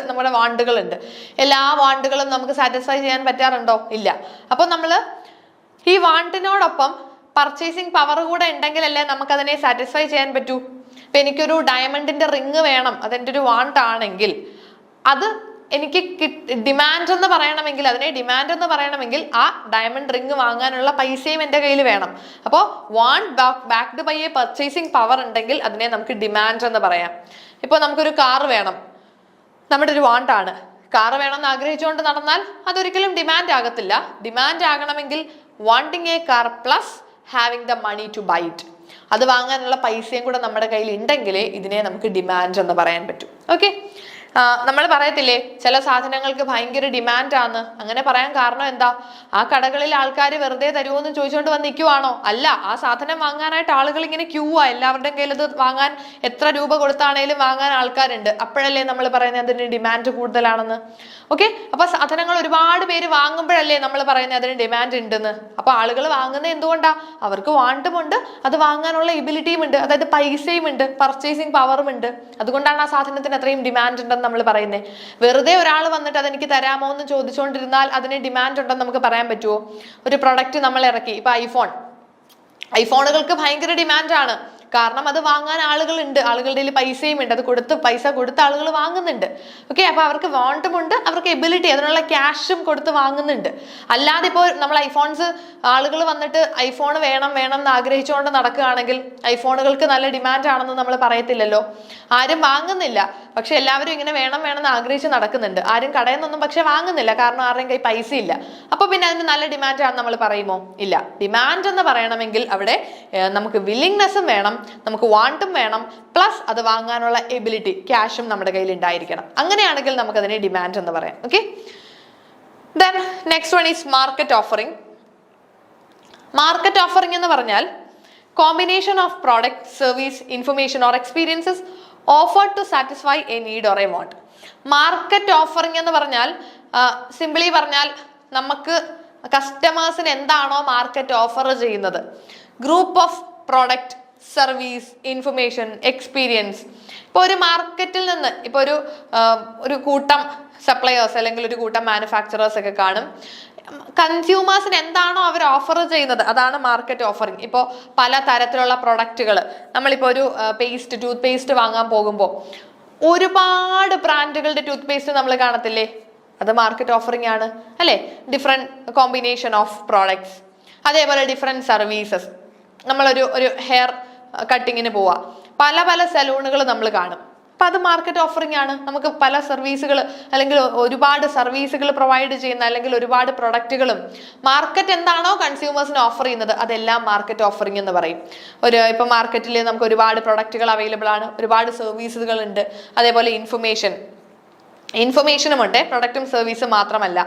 നമ്മുടെ വാണ്ടുകളുണ്ട്. എല്ലാ വാണ്ടുകളും നമുക്ക് സാറ്റിസ്ഫൈ ചെയ്യാൻ പറ്റാറുണ്ടോ? ഇല്ല. അപ്പൊ നമ്മള് ഈ വാണ്ടിനോടൊപ്പം പർച്ചേസിങ് പവർ കൂടെ ഉണ്ടെങ്കിലല്ലേ നമുക്ക് അതിനെ സാറ്റിസ്ഫൈ ചെയ്യാൻ പറ്റൂ. ഇപ്പൊ എനിക്കൊരു ഡയമണ്ടിന്റെ റിങ് വേണം, അതെന്റെ ഒരു വാണ്ട് ആണെങ്കിൽ അത് എനിക്ക് ഡിമാൻഡ് എന്ന് പറയണമെങ്കിൽ, അതിനെ ഡിമാൻഡ് എന്ന് പറയണമെങ്കിൽ ആ ഡയമണ്ട് റിങ് വാങ്ങാനുള്ള പൈസയും എൻ്റെ കയ്യിൽ വേണം. അപ്പോൾ want backed by a purchasing power ഉണ്ടെങ്കിൽ അതിനെ നമുക്ക് ഡിമാൻഡ് എന്ന് പറയാം. ഇപ്പോൾ നമുക്കൊരു കാർ വേണം, നമ്മുടെ ഒരു വാണ്ടാണ്. കാർ വേണമെന്ന് ആഗ്രഹിച്ചുകൊണ്ട് നടന്നാൽ അതൊരിക്കലും ഡിമാൻഡ് ആകത്തില്ല. ഡിമാൻഡ് ആകണമെങ്കിൽ wanting a car plus having the money to buy it, അത് വാങ്ങാനുള്ള പൈസയും കൂടെ നമ്മുടെ കയ്യിൽ ഉണ്ടെങ്കിലേ ഇതിനെ നമുക്ക് ഡിമാൻഡ് എന്ന് പറയാൻ പറ്റും. ഓക്കെ, നമ്മൾ പറയത്തില്ലേ ചില സാധനങ്ങൾക്ക് ഭയങ്കര ഡിമാൻഡ് ആണ്. അങ്ങനെ പറയാൻ കാരണം എന്താ? ആ കടകളിൽ ആൾക്കാർ വെറുതെ തരുമോ എന്ന് ചോദിച്ചുകൊണ്ട് വന്ന് നിൽക്കുവാണോ? അല്ല, ആ സാധനം വാങ്ങാനായിട്ട് ആളുകൾ ഇങ്ങനെ ക്യൂ ആ. എല്ലാവരുടെയും കയ്യിൽ ഇത് വാങ്ങാൻ എത്ര രൂപ കൊടുത്താണേലും വാങ്ങാൻ ആൾക്കാരുണ്ട്. അപ്പോഴല്ലേ നമ്മൾ പറയുന്നത് അതിന് ഡിമാൻഡ് കൂടുതലാണെന്ന്. ഓക്കെ, അപ്പൊ സാധനങ്ങൾ ഒരുപാട് പേര് വാങ്ങുമ്പോഴല്ലേ നമ്മൾ പറയുന്നത് അതിന് ഡിമാൻഡ് ഉണ്ടെന്ന്. അപ്പൊ ആളുകൾ വാങ്ങുന്നത് എന്തുകൊണ്ടാ? അവർക്ക് വാണ്ടുമുണ്ട്, അത് വാങ്ങാനുള്ള എബിലിറ്റിയും ഉണ്ട്, അതായത് പൈസയും ഉണ്ട്, പർച്ചേസിങ് പവറും ഉണ്ട്. അതുകൊണ്ടാണ് ആ സാധനത്തിന് അത്രയും ഡിമാൻഡ് ഉണ്ടെന്ന് നമ്മൾ പറയുന്നത്. വെറുതെ ഒരാൾ വന്നിട്ട് അതെനിക്ക് തരാമോ എന്ന് ചോദിച്ചുകൊണ്ടിരുന്നാൽ അതിന് ഡിമാൻഡ് ഉണ്ടെന്ന് നമുക്ക് പറയാൻ പറ്റുമോ? ഒരു പ്രൊഡക്റ്റ് നമ്മൾ ഇറക്കി, ഇപ്പൊ ഐഫോണുകൾക്ക് ഭയങ്കര ഡിമാൻഡാണ്. കാരണം അത് വാങ്ങാൻ ആളുകളുണ്ട്, ആളുകളുടെ പൈസയും ഉണ്ട്, അത് പൈസ കൊടുത്ത ആളുകൾ വാങ്ങുന്നുണ്ട്. ഓക്കെ, അപ്പൊ അവർക്ക് വാണ്ടുമുണ്ട്, അവർക്ക് എബിലിറ്റി, അതിനുള്ള ക്യാഷും കൊടുത്ത് വാങ്ങുന്നുണ്ട്. അല്ലാതെ ഇപ്പോൾ നമ്മൾ ആളുകൾ വന്നിട്ട് ഐഫോൺ വേണം എന്ന് ആഗ്രഹിച്ചുകൊണ്ട് നടക്കുകയാണെങ്കിൽ ഐഫോണുകൾക്ക് നല്ല ഡിമാൻഡ് ആണെന്ന് നമ്മൾ പറയത്തില്ലല്ലോ. ആരും വാങ്ങുന്നില്ല, പക്ഷെ എല്ലാവരും ഇങ്ങനെ വേണമെന്ന് ആഗ്രഹിച്ച് നടക്കുന്നുണ്ട്. ആരും കടയിൽ നിന്നൊന്നും പക്ഷെ വാങ്ങുന്നില്ല, കാരണം ആരുടെയും കൈ പൈസ ഇല്ല. അപ്പൊ പിന്നെ അതിന് നല്ല ഡിമാൻഡ് ആണെന്ന് നമ്മൾ പറയുമോ? ഇല്ല. ഡിമാൻഡ് എന്ന് പറയണമെങ്കിൽ അവിടെ നമുക്ക് വില്ലിങ്നെസ്സും വേണം, നമുക്ക് വാണ്ടും വേണം, പ്ലസ് അത് വാങ്ങാനുള്ള എബിലിറ്റി, ക്യാഷും നമ്മുടെ കയ്യിൽ ഉണ്ടായിരിക്കണം. അങ്ങനെയാണെങ്കിൽ നമുക്ക് അതിനെ ഡിമാൻഡ് എന്ന് പറയാം. Okay, then next one is market offering. Market offering എന്ന് പറഞ്ഞാൽ combination of product, service, information or experiences offered to satisfy a need or a want. Market offering എന്ന് പറഞ്ഞാൽ സിംപിളി പറഞ്ഞാൽ നമുക്ക് കസ്റ്റമേഴ്സിന് എന്താണോ മാർക്കറ്റ് ഓഫർ ചെയ്യുന്നത്, group of product, service, information, experience. ഇപ്പോൾ ഒരു മാർക്കറ്റിൽ നിന്ന് ഇപ്പോൾ ഒരു കൂട്ടം സപ്ലയേഴ്സ് അല്ലെങ്കിൽ ഒരു കൂട്ടം മാനുഫാക്ചറേഴ്സ് ഒക്കെ കാണും. കൺസ്യൂമേഴ്സിന് എന്താണോ അവർ ഓഫർ ചെയ്യുന്നത് അതാണ് മാർക്കറ്റ് ഓഫറിങ്. ഇപ്പോൾ പല തരത്തിലുള്ള പ്രൊഡക്റ്റുകൾ, നമ്മളിപ്പോൾ ഒരു ടൂത്ത് പേസ്റ്റ് വാങ്ങാൻ പോകുമ്പോൾ ഒരുപാട് ബ്രാൻഡുകളുടെ ടൂത്ത് പേസ്റ്റ് നമ്മൾ കാണത്തില്ലേ? അത് മാർക്കറ്റ് ഓഫറിങ് ആണ് അല്ലേ? ഡിഫറെന്റ് കോമ്പിനേഷൻ ഓഫ് പ്രോഡക്ട്സ്, അതേപോലെ ഡിഫറെന്റ് സർവീസസ്. നമ്മളൊരു ഹെയർ കട്ടിങ്ങിന് പോവാ, പല സലൂണുകൾ നമ്മൾ കാണും. അപ്പൊ അത് മാർക്കറ്റ് ഓഫറിംഗ് ആണ്. നമുക്ക് പല സർവീസുകൾ അല്ലെങ്കിൽ ഒരുപാട് സർവീസുകൾ പ്രൊവൈഡ് ചെയ്യുന്ന അല്ലെങ്കിൽ ഒരുപാട് പ്രൊഡക്റ്റുകളും മാർക്കറ്റ് എന്താണോ കൺസ്യൂമേഴ്സിന് ഓഫർ ചെയ്യുന്നത് അതെല്ലാം മാർക്കറ്റ് ഓഫറിംഗ് എന്ന് പറയും. ഇപ്പൊ മാർക്കറ്റിൽ നമുക്ക് ഒരുപാട് പ്രൊഡക്റ്റുകൾ അവൈലബിൾ ആണ്, ഒരുപാട് സർവീസുകൾ ഉണ്ട്, അതേപോലെ ഇൻഫർമേഷനും ഉണ്ട്. പ്രൊഡക്റ്റും സർവീസും മാത്രമല്ല,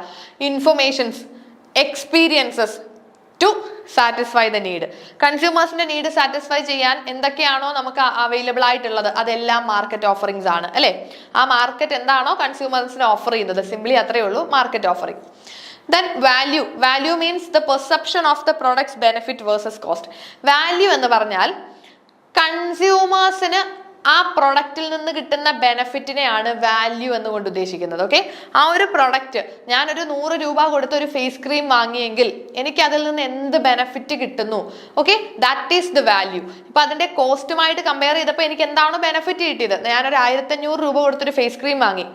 informations, experiences to satisfy the need. കൺസ്യൂമേഴ്സിന്റെ നീഡ് സാറ്റിസ്ഫൈ ചെയ്യാൻ എന്തൊക്കെയാണോ നമുക്ക് അവൈലബിൾ ആയിട്ടുള്ളത് അതെല്ലാം മാർക്കറ്റ് ഓഫറിംഗ്സ് ആണ് അല്ലെ? ആ മാർക്കറ്റ് എന്താണോ കൺസ്യൂമേഴ്സിന് ഓഫർ ചെയ്യുന്നത്, സിംപ്ലി അത്രയേ ഉള്ളൂ market offering. Then value means the perception of the products benefit versus cost. Value എന്ന് പറഞ്ഞാൽ കൺസ്യൂമേഴ്സിന് ആ പ്രൊഡക്റ്റിൽ നിന്ന് കിട്ടുന്ന ബെനിഫിറ്റിനെയാണ് വാല്യൂ എന്നുകൊണ്ട് ഉദ്ദേശിക്കുന്നത്. ഓക്കെ, ആ ഒരു പ്രൊഡക്റ്റ് ഞാനൊരു 100 രൂപ കൊടുത്ത് ഒരു ഫേസ് ക്രീം വാങ്ങിയെങ്കിൽ എനിക്ക് അതിൽ നിന്ന് എന്ത് ബെനിഫിറ്റ് കിട്ടുന്നു, okay, that is the value. ഇപ്പൊ അതിന്റെ കോസ്റ്റുമായിട്ട് കമ്പയർ ചെയ്തപ്പോൾ എനിക്ക് എന്താണോ ബെനിഫിറ്റ് കിട്ടിയത്, ഞാനൊരു 1500 രൂപ കൊടുത്തൊരു ഫേസ് ക്രീം വാങ്ങി,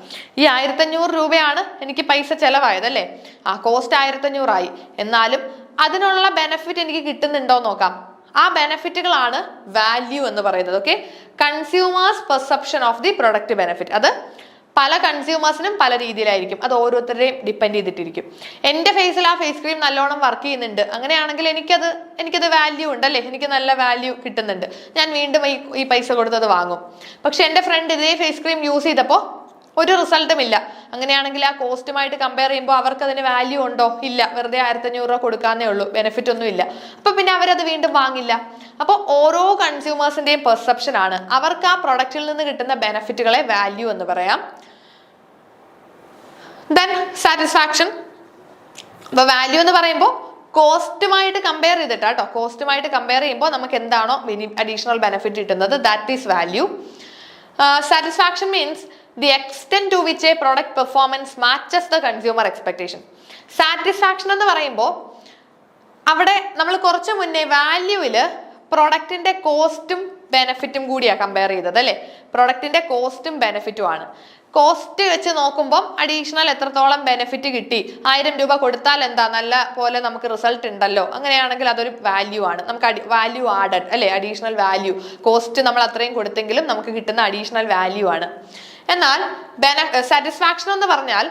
ഈ 1500 രൂപയാണ് എനിക്ക് പൈസ ചെലവായത് അല്ലേ? ആ കോസ്റ്റ് 1500 ആയി, എന്നാലും അതിനുള്ള ബെനിഫിറ്റ് എനിക്ക് കിട്ടുന്നുണ്ടോ നോക്കാം. ആ ബെനിഫിറ്റുകളാണ് വാല്യൂ എന്ന് പറയുന്നത്. Okay, consumers perception of the product benefit. അത് പല കൺസ്യൂമേഴ്സിനും പല രീതിയിലായിരിക്കും, അത് ഓരോരുത്തരുടെയും ഡിപ്പെൻഡ് ചെയ്തിട്ടിരിക്കും. എൻ്റെ ഫേസിൽ ആ ഫേസ് ക്രീം നല്ലോണം വർക്ക് ചെയ്യുന്നുണ്ട്, അങ്ങനെയാണെങ്കിൽ എനിക്കത് വാല്യൂ ഉണ്ടല്ലേ, എനിക്ക് നല്ല വാല്യൂ കിട്ടുന്നുണ്ട്, ഞാൻ വീണ്ടും ഈ പൈസ കൊടുത്തത് വാങ്ങും. പക്ഷെ എൻ്റെ ഫ്രണ്ട് ഇതേ ഫേസ് ക്രീം യൂസ് ചെയ്തപ്പോൾ ഒരു റിസൾട്ടും ഇല്ല. അങ്ങനെയാണെങ്കിൽ ആ കോസ്റ്റുമായിട്ട് കമ്പയർ ചെയ്യുമ്പോൾ അവർക്ക് അതിന് വാല്യൂ ഉണ്ടോ? ഇല്ല. വെറുതെ 1500 രൂപ കൊടുക്കാന്നേ ഉള്ളൂ, ബെനിഫിറ്റ് ഒന്നും ഇല്ല. അപ്പൊ പിന്നെ അവരത് വീണ്ടും വാങ്ങില്ല. അപ്പോൾ ഓരോ കൺസ്യൂമേഴ്സിന്റെയും പെർസെപ്ഷൻ ആണ് അവർക്ക് ആ പ്രൊഡക്റ്റിൽ നിന്ന് കിട്ടുന്ന ബെനിഫിറ്റുകളെ വാല്യൂ എന്ന് പറയാം. Then satisfaction. അപ്പൊ വാല്യൂ എന്ന് പറയുമ്പോൾ കോസ്റ്റുമായിട്ട് കമ്പയർ ചെയ്തിട്ട് കേട്ടോ, കോസ്റ്റുമായിട്ട് കമ്പയർ ചെയ്യുമ്പോൾ നമുക്ക് എന്താണോ അഡീഷണൽ ബെനിഫിറ്റ് കിട്ടുന്നത്, that is value. Satisfaction means the extent to which a product performance matches the consumer expectation. Satisfaction എന്ന് പറയുമ്പോൾ അവിടെ നമ്മൾ കുറച്ച് മുന്നേ വാല്യൂവില് പ്രൊഡക്റ്റിന്റെ കോസ്റ്റും ബെനിഫിറ്റും കൂടിയാണ് കമ്പയർ ചെയ്തത് അല്ലെ. പ്രൊഡക്റ്റിന്റെ കോസ്റ്റും ബെനിഫിറ്റും ആണ്. കോസ്റ്റ് വെച്ച് നോക്കുമ്പോൾ അഡീഷണൽ എത്രത്തോളം ബെനിഫിറ്റ് കിട്ടി, 1000 രൂപ കൊടുത്താൽ എന്താ നല്ല പോലെ നമുക്ക് റിസൾട്ട് ഉണ്ടല്ലോ, അങ്ങനെയാണെങ്കിൽ അതൊരു വാല്യൂ ആണ്. നമുക്ക് വാല്യൂ ആഡഡ് അല്ലെ, അഡീഷണൽ വാല്യൂ. കോസ്റ്റ് നമ്മൾ അത്രയും കൊടുത്തെങ്കിലും നമുക്ക് കിട്ടുന്ന അഡീഷണൽ വാല്യൂ ആണ്. എന്നാൽ സാറ്റിസ്ഫാക്ഷൻ എന്ന് പറഞ്ഞാൽ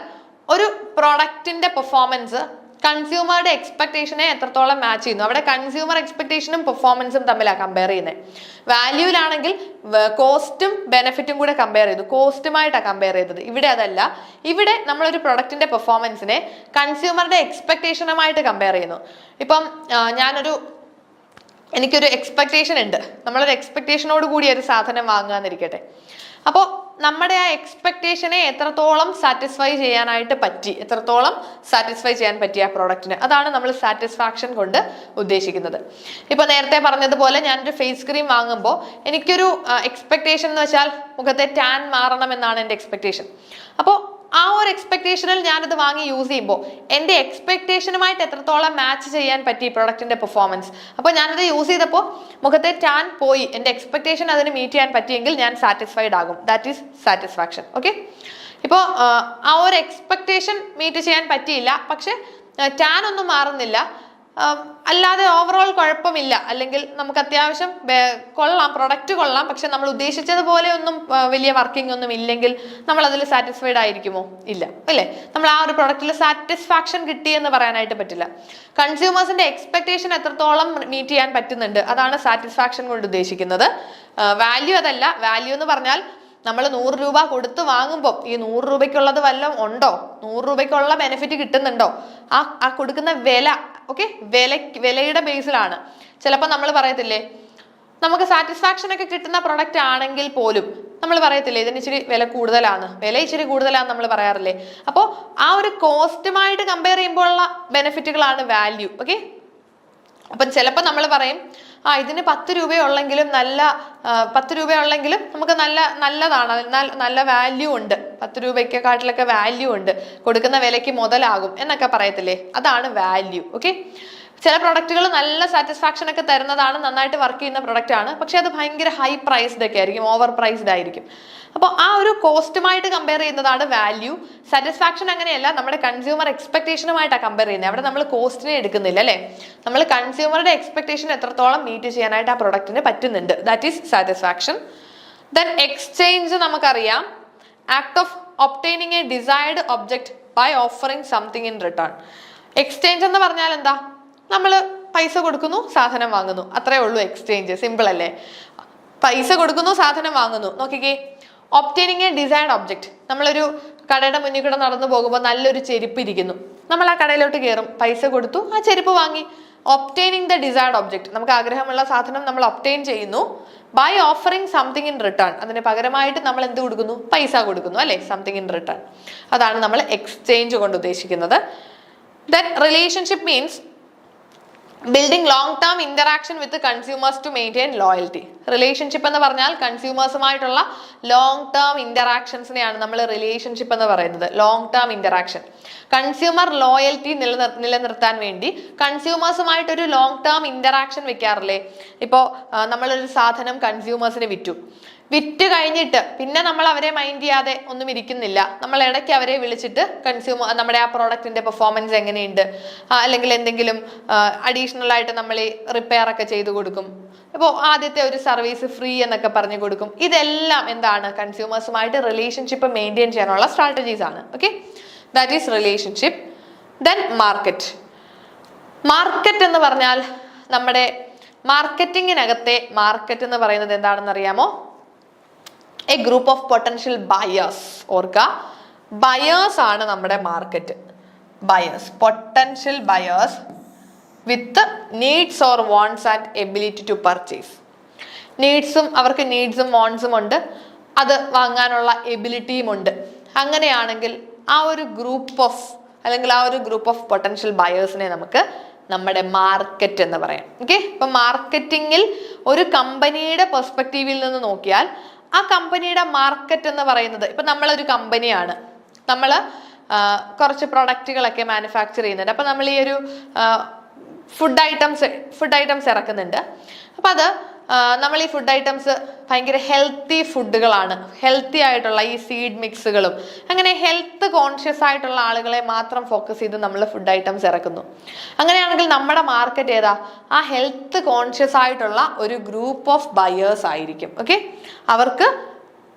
ഒരു പ്രൊഡക്റ്റിന്റെ പെർഫോമൻസ് കൺസ്യൂമറുടെ എക്സ്പെക്ടേഷനെ എത്രത്തോളം മാച്ച് ചെയ്യുന്നു. അവിടെ കൺസ്യൂമർ എക്സ്പെക്ടേഷനും പെർഫോമൻസും തമ്മിലാണ് കമ്പയർ ചെയ്യുന്നത്. വാല്യൂവിലാണെങ്കിൽ കോസ്റ്റും ബെനിഫിറ്റും കൂടെ കമ്പയർ ചെയ്തു, കോസ്റ്റുമായിട്ടാണ് കമ്പയർ ചെയ്തത്. ഇവിടെ അതല്ല. ഇവിടെ നമ്മളൊരു പ്രൊഡക്റ്റിന്റെ പെർഫോമൻസിനെ കൺസ്യൂമറുടെ എക്സ്പെക്ടേഷനുമായിട്ട് കമ്പയർ ചെയ്യുന്നു. ഇപ്പം എനിക്കൊരു എക്സ്പെക്ടേഷൻ ഉണ്ട്, നമ്മളൊരു എക്സ്പെക്ടേഷനോട് കൂടി ഒരു സാധനം വാങ്ങാന്നിരിക്കട്ടെ. അപ്പോൾ നമ്മുടെ ആ എക്സ്പെക്ടേഷനെ എത്രത്തോളം സാറ്റിസ്ഫൈ ചെയ്യാനായിട്ട് പറ്റി, എത്രത്തോളം സാറ്റിസ്ഫൈ ചെയ്യാൻ പറ്റി ആ പ്രോഡക്റ്റിന്, അതാണ് നമ്മൾ സാറ്റിസ്ഫാക്ഷൻ കൊണ്ട് ഉദ്ദേശിക്കുന്നത്. ഇപ്പൊ നേരത്തെ പറഞ്ഞതുപോലെ ഞാനൊരു ഫേസ് ക്രീം വാങ്ങുമ്പോൾ എനിക്കൊരു എക്സ്പെക്ടേഷൻ എന്ന് വെച്ചാൽ മുഖത്തെ ടാൻ മാറണം എന്നാണ് എൻ്റെ എക്സ്പെക്ടേഷൻ. അപ്പോൾ ആ ഒരു എക്സ്പെക്ടേഷനിൽ ഞാനത് വാങ്ങി യൂസ് ചെയ്യുമ്പോൾ എൻ്റെ എക്സ്പെക്ടേഷനുമായിട്ട് എത്രത്തോളം മാച്ച് ചെയ്യാൻ പറ്റി പ്രൊഡക്റ്റിന്റെ പെർഫോമൻസ്. അപ്പോൾ ഞാനത് യൂസ് ചെയ്തപ്പോൾ മുഖത്തെ ടാൻ പോയി, എൻ്റെ എക്സ്പെക്ടേഷൻ അതിന് മീറ്റ് ചെയ്യാൻ പറ്റിയെങ്കിൽ ഞാൻ സാറ്റിസ്ഫൈഡ് ആകും. That is satisfaction. ഓക്കെ. ഇപ്പോൾ ആ ഒരു എക്സ്പെക്ടേഷൻ മീറ്റ് ചെയ്യാൻ പറ്റിയില്ല, പക്ഷെ ടാൻ ഒന്നും മാറുന്നില്ല, അല്ലാതെ ഓവറോൾ കുഴപ്പമില്ല, അല്ലെങ്കിൽ നമുക്ക് അത്യാവശ്യം കൊള്ളാം, പ്രൊഡക്റ്റ് കൊള്ളാം, പക്ഷെ നമ്മൾ ഉദ്ദേശിച്ചതുപോലെ ഒന്നും വലിയ വർക്കിംഗ് ഒന്നും ഇല്ലെങ്കിൽ നമ്മൾ അതിൽ സാറ്റിസ്ഫൈഡ് ആയിരിക്കുമോ? ഇല്ല അല്ലേ. നമ്മൾ ആ ഒരു പ്രൊഡക്റ്റിൽ സാറ്റിസ്ഫാക്ഷൻ കിട്ടി എന്ന് പറയാനായിട്ട് പറ്റില്ല. കൺസ്യൂമേഴ്സിന്റെ എക്സ്പെക്ടേഷൻ എത്രത്തോളം മീറ്റ് ചെയ്യാൻ പറ്റുന്നുണ്ട്, അതാണ് സാറ്റിസ്ഫാക്ഷൻ കൊണ്ട് ഉദ്ദേശിക്കുന്നത്. വാല്യൂ അതല്ല. വാല്യൂ എന്ന് പറഞ്ഞാൽ നമ്മൾ 100 രൂപ കൊടുത്ത് വാങ്ങുമ്പോൾ ഈ 100 രൂപയ്ക്കുള്ളത് വല്ലതും ഉണ്ടോ, 100 രൂപയ്ക്കുള്ള ബെനിഫിറ്റ് കിട്ടുന്നുണ്ടോ, ആ കൊടുക്കുന്ന വില. ഓക്കെ, വിലയുടെ ബേസിലാണ്. ചിലപ്പോൾ നമ്മൾ പറയത്തില്ലേ, നമുക്ക് സാറ്റിസ്ഫാക്ഷൻ ഒക്കെ കിട്ടുന്ന പ്രൊഡക്റ്റ് ആണെങ്കിൽ പോലും നമ്മൾ പറയത്തില്ലേ ഇതിന് ഇച്ചിരി വില കൂടുതലാണ്, വില ഇച്ചിരി കൂടുതലാണെന്ന് നമ്മൾ പറയാറില്ലേ. അപ്പോൾ ആ ഒരു കോസ്റ്റുമായിട്ട് കമ്പയർ ചെയ്യുമ്പോഴുള്ള ബെനിഫിറ്റുകളാണ് വാല്യൂ. ഓക്കെ. അപ്പം ചിലപ്പോൾ നമ്മൾ പറയും ഇതിന് 10 രൂപയുള്ളെങ്കിലും 10 രൂപയുള്ളെങ്കിലും നമുക്ക് നല്ലതാണ്, എന്നാൽ നല്ല വാല്യൂ ഉണ്ട്, 10 രൂപയ്ക്കെക്കാട്ടിലൊക്കെ വാല്യൂ ഉണ്ട്, കൊടുക്കുന്ന വിലയ്ക്ക് മുതലാകും എന്നൊക്കെ പറയത്തില്ലേ, അതാണ് വാല്യൂ. ഓക്കെ. ചില പ്രൊഡക്റ്റുകൾ നല്ല സാറ്റിസ്ഫാക്ഷൻ ഒക്കെ തരുന്നതാണ്, നന്നായിട്ട് വർക്ക് ചെയ്യുന്ന പ്രൊഡക്റ്റ് ആണ്, പക്ഷെ അത് ഭയങ്കര ഹൈ പ്രൈസ്ഡ് ഒക്കെ ആയിരിക്കും, ഓവർ പ്രൈസ്ഡ് ആയിരിക്കും. അപ്പോൾ ആ ഒരു കോസ്റ്റുമായിട്ട് കമ്പയർ ചെയ്യുന്നതാണ് വാല്യൂ. സാറ്റിസ്ഫാക്ഷൻ അങ്ങനെയല്ല, നമ്മുടെ കൺസ്യൂമർ എക്സ്പെക്ടേഷനുമായിട്ടാണ് കമ്പയർ ചെയ്യുന്നത്. അവിടെ നമ്മൾ കോസ്റ്റിനെ എടുക്കുന്നില്ല അല്ലേ, നമ്മൾ കൺസ്യൂമറുടെ എക്സ്പെക്ടേഷൻ എത്രത്തോളം മീറ്റ് ചെയ്യാനായിട്ട് ആ പ്രൊഡക്റ്റിന് പറ്റുന്നുണ്ട്, that is satisfaction. Then exchange നമുക്കറിയാം, act of obtaining a desired object by offering something in return. Exchange എന്ന് പറഞ്ഞാൽ എന്താ, നമ്മൾ പൈസ കൊടുക്കുന്നു, സാധനം വാങ്ങുന്നു, അത്രേ ഉള്ളൂ എക്സ്ചേഞ്ച്. സിമ്പിൾ അല്ലേ. പൈസ കൊടുക്കുന്നു, സാധനം വാങ്ങുന്നു. നോക്കിക്കേ, ഒബ്റ്റെയിനിങ് എ ഡിസൈർഡ് ഒബ്ജക്ട്. നമ്മളൊരു കടയുടെ മുന്നിൽ കൂടെ നടന്നു പോകുമ്പോൾ നല്ലൊരു ചെരുപ്പ് ഇരിക്കുന്നു, നമ്മൾ ആ കടയിലോട്ട് കയറും, പൈസ കൊടുത്തു, ആ ചെരുപ്പ് വാങ്ങി. ഒബ്റ്റെയിനിങ് ദ ഡിസൈർഡ് ഒബ്ജക്ട്, നമുക്ക് ആഗ്രഹമുള്ള സാധനം നമ്മൾ ഒബ്റ്റെയിൻ ചെയ്യുന്നു. By offering something in return, അതിന് പകരമായിട്ട് നമ്മൾ എന്ത് കൊടുക്കുന്നു, പൈസ കൊടുക്കുന്നു അല്ലെ, സംതിങ് ഇൻ റിട്ടേൺ. അതാണ് നമ്മൾ എക്സ്ചേഞ്ച് കൊണ്ട് ഉദ്ദേശിക്കുന്നത്. Then relationship means building long term interaction with consumers to maintain loyalty. Relationship എന്ന് പറഞ്ഞാൽ കൺസ്യൂമേഴ്സുമായിട്ടുള്ള ലോങ് ടേം ഇന്ററാക്ഷൻസിനെയാണ് നമ്മൾ റിലേഷൻഷിപ്പ് എന്ന് പറയുന്നത്. Long term interaction, consumer loyalty നിലനിർത്താൻ വേണ്ടി കൺസ്യൂമേഴ്സുമായിട്ടൊരു ലോങ് ടേം ഇന്ററാക്ഷൻ വെക്കാറില്ലേ. ഇപ്പോൾ നമ്മളൊരു സാധനം കൺസ്യൂമേഴ്സിന് വിറ്റ് കഴിഞ്ഞിട്ട് പിന്നെ നമ്മൾ അവരെ മൈൻഡ് ചെയ്യാതെ ഒന്നും ഇരിക്കുന്നില്ല, നമ്മൾ ഇടയ്ക്ക് അവരെ വിളിച്ചിട്ട് നമ്മുടെ ആ പ്രോഡക്റ്റിന്റെ പെർഫോമൻസ് എങ്ങനെയുണ്ട്, അല്ലെങ്കിൽ എന്തെങ്കിലും അഡീഷണൽ ആയിട്ട് നമ്മൾ റിപ്പയർ ഒക്കെ ചെയ്തു കൊടുക്കും. ഇപ്പോൾ ആദ്യത്തെ ഒരു സർവീസ് ഫ്രീ എന്നൊക്കെ പറഞ്ഞു കൊടുക്കും. ഇതെല്ലാം എന്താണ്, കൺസ്യൂമേഴ്സുമായിട്ട് റിലേഷൻഷിപ്പ് മെയിൻറ്റെയിൻ ചെയ്യാനുള്ള സ്ട്രാറ്റജീസ് ആണ്. Okay, that is relationship. Then market. Market എന്ന് പറഞ്ഞാൽ നമ്മുടെ മാർക്കറ്റിങ്ങിനകത്തെ മാർക്കറ്റ് എന്ന് പറയുന്നത് എന്താണെന്ന് അറിയാമോ? A group of potential buyers. ഓർക്കുക, ബയേഴ്സ് ആണ് നമ്മുടെ market. Buyers, potential buyers with needs or wants and ability to purchase. അവർക്ക് നീഡ്സും വാണ്ട്സും ഉണ്ട്, അത് വാങ്ങാനുള്ള എബിലിറ്റിയും ഉണ്ട്. അങ്ങനെയാണെങ്കിൽ ആ ഒരു ഗ്രൂപ്പ് ഓഫ് പൊട്ടൻഷ്യൽ ബയേഴ്സിനെ നമുക്ക് നമ്മുടെ മാർക്കറ്റ് എന്ന് പറയാം. ഓക്കെ, ഇപ്പൊ മാർക്കറ്റിംഗിൽ ഒരു കമ്പനിയുടെ പെർസ്പെക്റ്റീവിൽ നിന്ന് നോക്കിയാൽ ആ കമ്പനിയുടെ മാർക്കറ്റ് എന്ന് പറയുന്നത്, ഇപ്പൊ നമ്മളൊരു കമ്പനിയാണ്, നമ്മൾ കുറച്ച് പ്രൊഡക്റ്റുകളൊക്കെ മാനുഫാക്ചർ ചെയ്യുന്നുണ്ട്. അപ്പൊ നമ്മൾ ഈ ഒരു ഫുഡ് ഐറ്റംസ് ഇറക്കുന്നുണ്ട്. അപ്പൊ അത് നമ്മൾ ഈ ഫുഡ് ഐറ്റംസ് ഭയങ്കര ഹെൽത്തി ഫുഡുകളാണ്, ഹെൽത്തി ആയിട്ടുള്ള ഈ സീഡ് മിക്സുകളും, അങ്ങനെ ഹെൽത്ത് കോൺഷ്യസ് ആയിട്ടുള്ള ആളുകളെ മാത്രം ഫോക്കസ് ചെയ്ത് നമ്മൾ ഫുഡ് ഐറ്റംസ് ഇറക്കുന്നു. അങ്ങനെയാണെങ്കിൽ നമ്മുടെ മാർക്കറ്റ് ഏതാ? ആ ഹെൽത്ത് കോൺഷ്യസ് ആയിട്ടുള്ള ഒരു ഗ്രൂപ്പ് ഓഫ് ബയേഴ്സ് ആയിരിക്കും. ഓക്കെ, അവർക്ക്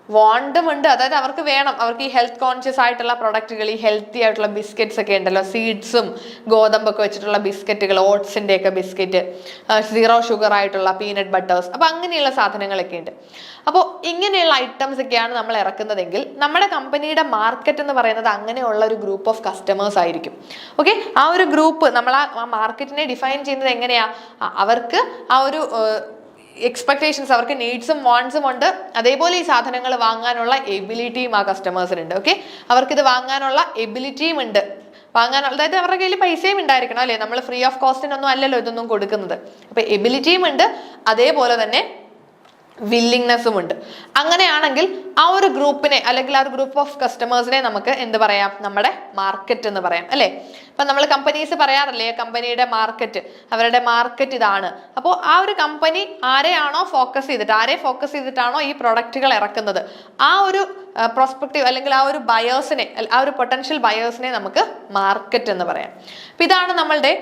വാണ്ടും ഉണ്ട്, അതായത് അവർക്ക് വേണം, അവർക്ക് ഈ ഹെൽത്ത് കോൺഷ്യസ് ആയിട്ടുള്ള പ്രൊഡക്റ്റുകൾ, ഈ ഹെൽത്തി ആയിട്ടുള്ള ബിസ്ക്കറ്റ്സ് ഒക്കെ ഉണ്ടല്ലോ, സീഡ്സും ഗോതമ്പൊക്കെ വെച്ചിട്ടുള്ള ബിസ്ക്കറ്റുകൾ, ഓട്സിന്റെ ഒക്കെ ബിസ്ക്കറ്റ്, 0 ഷുഗർ ആയിട്ടുള്ള പീനട്ട് ബട്ടേഴ്സ്, അപ്പൊ അങ്ങനെയുള്ള സാധനങ്ങളൊക്കെ ഉണ്ട്. അപ്പോൾ ഇങ്ങനെയുള്ള ഐറ്റംസ് ഒക്കെയാണ് നമ്മൾ ഇറക്കുന്നതെങ്കിൽ നമ്മുടെ കമ്പനിയുടെ മാർക്കറ്റ് എന്ന് പറയുന്നത് അങ്ങനെയുള്ള ഒരു ഗ്രൂപ്പ് ഓഫ് കസ്റ്റമേഴ്സ് ആയിരിക്കും. ഓക്കെ, ആ ഒരു ഗ്രൂപ്പ്, നമ്മൾ ആ മാർക്കറ്റിനെ ഡിഫൈൻ ചെയ്യുന്നത് എങ്ങനെയാ? അവർക്ക് ആ ഒരു എക്സ്പെക്ടേഷൻസ്, അവർക്ക് നീഡ്സും വാണ്ട്സും ഉണ്ട്, അതേപോലെ ഈ സാധനങ്ങൾ വാങ്ങാനുള്ള എബിലിറ്റിയും ആ കസ്റ്റമേഴ്സിനുണ്ട്. ഓക്കെ, അവർക്കിത് വാങ്ങാനുള്ള എബിലിറ്റിയും ഉണ്ട്, അതായത് അവരുടെ കയ്യിൽ പൈസയും ഉണ്ടായിരിക്കണം അല്ലേ, നമ്മൾ ഫ്രീ ഓഫ് കോസ്റ്റിനൊന്നും അല്ലല്ലോ ഇതൊന്നും കൊടുക്കുന്നത്. അപ്പൊ എബിലിറ്റിയും ഉണ്ട്, അതേപോലെ തന്നെ വില്ലിങ്നെസ്സും ഉണ്ട്. അങ്ങനെയാണെങ്കിൽ ആ ഒരു ഗ്രൂപ്പിനെ, അല്ലെങ്കിൽ ആ ഒരു ഗ്രൂപ്പ് ഓഫ് കസ്റ്റമേഴ്സിനെ നമുക്ക് എന്ത് പറയാം? നമ്മുടെ മാർക്കറ്റ് എന്ന് പറയാം അല്ലേ. ഇപ്പൊ നമ്മൾ കമ്പനീസ് പറയാറില്ലേ, കമ്പനിയുടെ മാർക്കറ്റ്, അവരുടെ മാർക്കറ്റ് ഇതാണ്. അപ്പോൾ ആ ഒരു കമ്പനി ആരെ ഫോക്കസ് ചെയ്തിട്ടാണോ ഈ പ്രൊഡക്റ്റുകൾ ഇറക്കുന്നത്, ആ ഒരു പ്രോസ്പെക്റ്റീവ് അല്ലെങ്കിൽ ആ ഒരു ബയേഴ്സിനെ, ആ ഒരു പൊട്ടൻഷ്യൽ ബയേഴ്സിനെ നമുക്ക് മാർക്കറ്റ് എന്ന് പറയാം. അപ്പൊ ഇതാണ് നമ്മളുടെ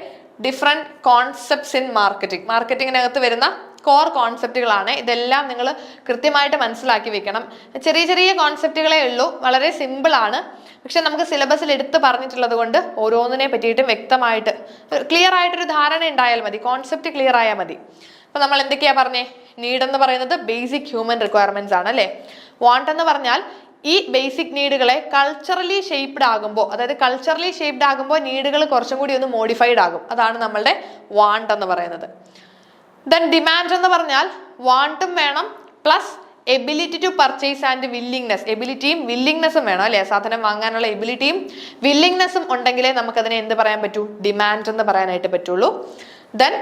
ഡിഫറെന്റ് കോൺസെപ്റ്റ്സ് ഇൻ മാർക്കറ്റിങ്ങിനകത്ത് വരുന്ന കോർ കോൺസെപ്റ്റുകളാണ്. ഇതെല്ലാം നിങ്ങൾ കൃത്യമായിട്ട് മനസ്സിലാക്കി വെക്കണം. ചെറിയ ചെറിയ കോൺസെപ്റ്റുകളേ ഉള്ളൂ, വളരെ സിമ്പിൾ ആണ്. പക്ഷെ നമുക്ക് സിലബസിൽ എടുത്ത് പറഞ്ഞിട്ടുള്ളത് കൊണ്ട് ഓരോന്നിനെ പറ്റിയിട്ടും വ്യക്തമായിട്ട് ക്ലിയർ ആയിട്ടൊരു ധാരണ ഉണ്ടായാൽ മതി, കോൺസെപ്റ്റ് ക്ലിയർ ആയാൽ മതി. അപ്പൊ നമ്മൾ എന്തൊക്കെയാ പറഞ്ഞേ? നീഡ് എന്ന് പറയുന്നത് ബേസിക് ഹ്യൂമൻ റിക്വയർമെന്റ്സ് ആണ് അല്ലെ. വാണ്ട് എന്ന് പറഞ്ഞാൽ ഈ ബേസിക് നീഡുകളെ കൾച്ചറലി ഷേപ്ഡ് ആകുമ്പോൾ നീഡുകൾ കുറച്ചും കൂടി ഒന്ന് മോഡിഫൈഡ് ആകും. അതാണ് നമ്മളുടെ വാണ്ട് എന്ന് പറയുന്നത്. ദെൻ ഡിമാൻഡ് എന്ന് പറഞ്ഞാൽ വാണ്ടും വേണം plus ability to purchase and willingness, എബിലിറ്റിയും വില്ലിങ്നെസ്സും വേണം അല്ലെ. സാധനം വാങ്ങാനുള്ള എബിലിറ്റിയും വില്ലിങ്നെസ്സും ഉണ്ടെങ്കിലേ നമുക്കതിനെ എന്ത് പറയാൻ പറ്റൂ? ഡിമാൻഡ് എന്ന് പറയാനായിട്ട് പറ്റുള്ളൂ. ദെൻ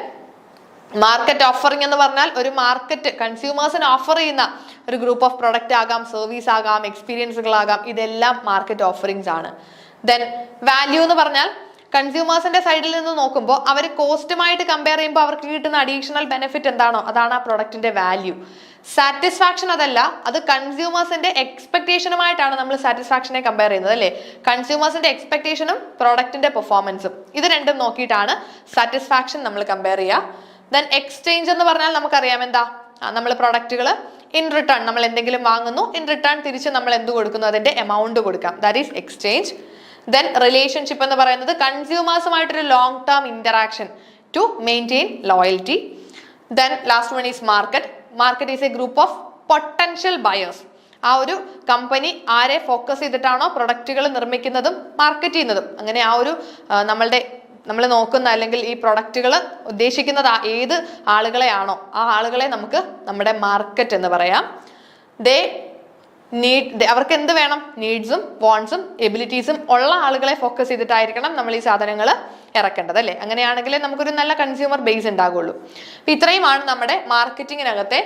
മാർക്കറ്റ് ഓഫറിംഗ് എന്ന് പറഞ്ഞാൽ ഒരു മാർക്കറ്റ് കൺസ്യൂമേഴ്സിന് ഓഫർ ചെയ്യുന്ന ഒരു ഗ്രൂപ്പ് ഓഫ് പ്രൊഡക്റ്റ് ആകാം, സർവീസ് ആകാം, എക്സ്പീരിയൻസുകളാകാം, ഇതെല്ലാം മാർക്കറ്റ് ഓഫറിങ്സ് ആണ്. ദെൻ വാല്യൂ എന്ന് പറഞ്ഞാൽ കൺസ്യൂമേഴ്സിന്റെ സൈഡിൽ നിന്ന് നോക്കുമ്പോൾ അവർ കോസ്റ്റുമായിട്ട് കമ്പയർ ചെയ്യുമ്പോൾ അവർക്ക് കിട്ടുന്ന അഡീഷണൽ ബെനിഫിറ്റ് എന്താണോ അതാണ് ആ പ്രൊഡക്റ്റിന്റെ വാല്യൂ. സാറ്റിസ്ഫാക്ഷൻ അതല്ല, അത് കൺസ്യൂമേഴ്സിന്റെ എക്സ്പെക്ടേഷനുമായിട്ടാണ് നമ്മൾ സാറ്റിസ്ഫാക്ഷനെ കമ്പയർ ചെയ്യുന്നത് അല്ലേ. കൺസ്യൂമേഴ്സിന്റെ എക്സ്പെക്ടേഷനും പ്രോഡക്റ്റിന്റെ പെർഫോമൻസും ഇത് രണ്ടും നോക്കിയിട്ടാണ് സാറ്റിസ്ഫാക്ഷൻ നമ്മൾ കമ്പയർ ചെയ്യുക. ദെൻ എക്സ്ചേഞ്ച് എന്ന് പറഞ്ഞാൽ നമുക്കറിയാം എന്താ, നമ്മൾ പ്രൊഡക്റ്റുകൾ ഇൻ റിട്ടേൺ നമ്മൾ എന്തെങ്കിലും വാങ്ങുന്നു, ഇൻ റിട്ടേൺ തിരിച്ച് നമ്മൾ എന്ത് കൊടുക്കുന്നു, അതിന്റെ എമൗണ്ട് കൊടുക്കാം, that is exchange. Then relationship എന്ന് പറയുന്നത് കൺസ്യൂമേഴ്സുമായിട്ടൊരു long term interaction to maintain loyalty. Then last one is market is a group of potential buyers. ആ ഒരു കമ്പനി ആരെ ഫോക്കസ് ചെയ്തിട്ടാണോ പ്രൊഡക്റ്റുകൾ നിർമ്മിക്കുന്നതും മാർക്കറ്റ് ചെയ്യുന്നതും, അങ്ങനെ ആ ഒരു നമ്മൾ നോക്കുന്ന അല്ലെങ്കിൽ ഈ പ്രൊഡക്റ്റുകൾ ഉദ്ദേശിക്കുന്നത് ഏത് ആളുകളെയാണോ ആ ആളുകളെ നമുക്ക് നമ്മുടെ മാർക്കറ്റ് എന്ന് പറയാം. അവർക്ക് എന്ത് വേണം? നീഡ്സും വാണ്ട്സും എബിലിറ്റീസും ഉള്ള ആളുകളെ ഫോക്കസ് ചെയ്തിട്ടായിരിക്കണം നമ്മൾ ഈ സാധനങ്ങൾ ഇറക്കേണ്ടത് അല്ലേ. അങ്ങനെയാണെങ്കിലേ നമുക്കൊരു നല്ല കൺസ്യൂമർ ബേസ് ഉണ്ടാകുള്ളൂ. അപ്പൊ ഇത്രയുമാണ് നമ്മുടെ മാർക്കറ്റിങ്ങിനകത്തെ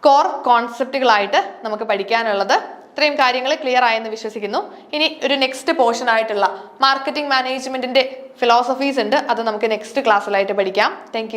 കോർ കോൺസെപ്റ്റുകളായിട്ട് നമുക്ക് പഠിക്കാനുള്ളത്. ഇത്രയും കാര്യങ്ങൾ ക്ലിയർ ആയെന്ന് വിശ്വസിക്കുന്നു. ഇനി ഒരു നെക്സ്റ്റ് പോർഷൻ ആയിട്ടുള്ള മാർക്കറ്റിംഗ് മാനേജ്മെന്റിന്റെ ഫിലോസഫീസ് ഉണ്ട്, അത് നമുക്ക് നെക്സ്റ്റ് ക്ലാസ്സിലായിട്ട് പഠിക്കാം. താങ്ക്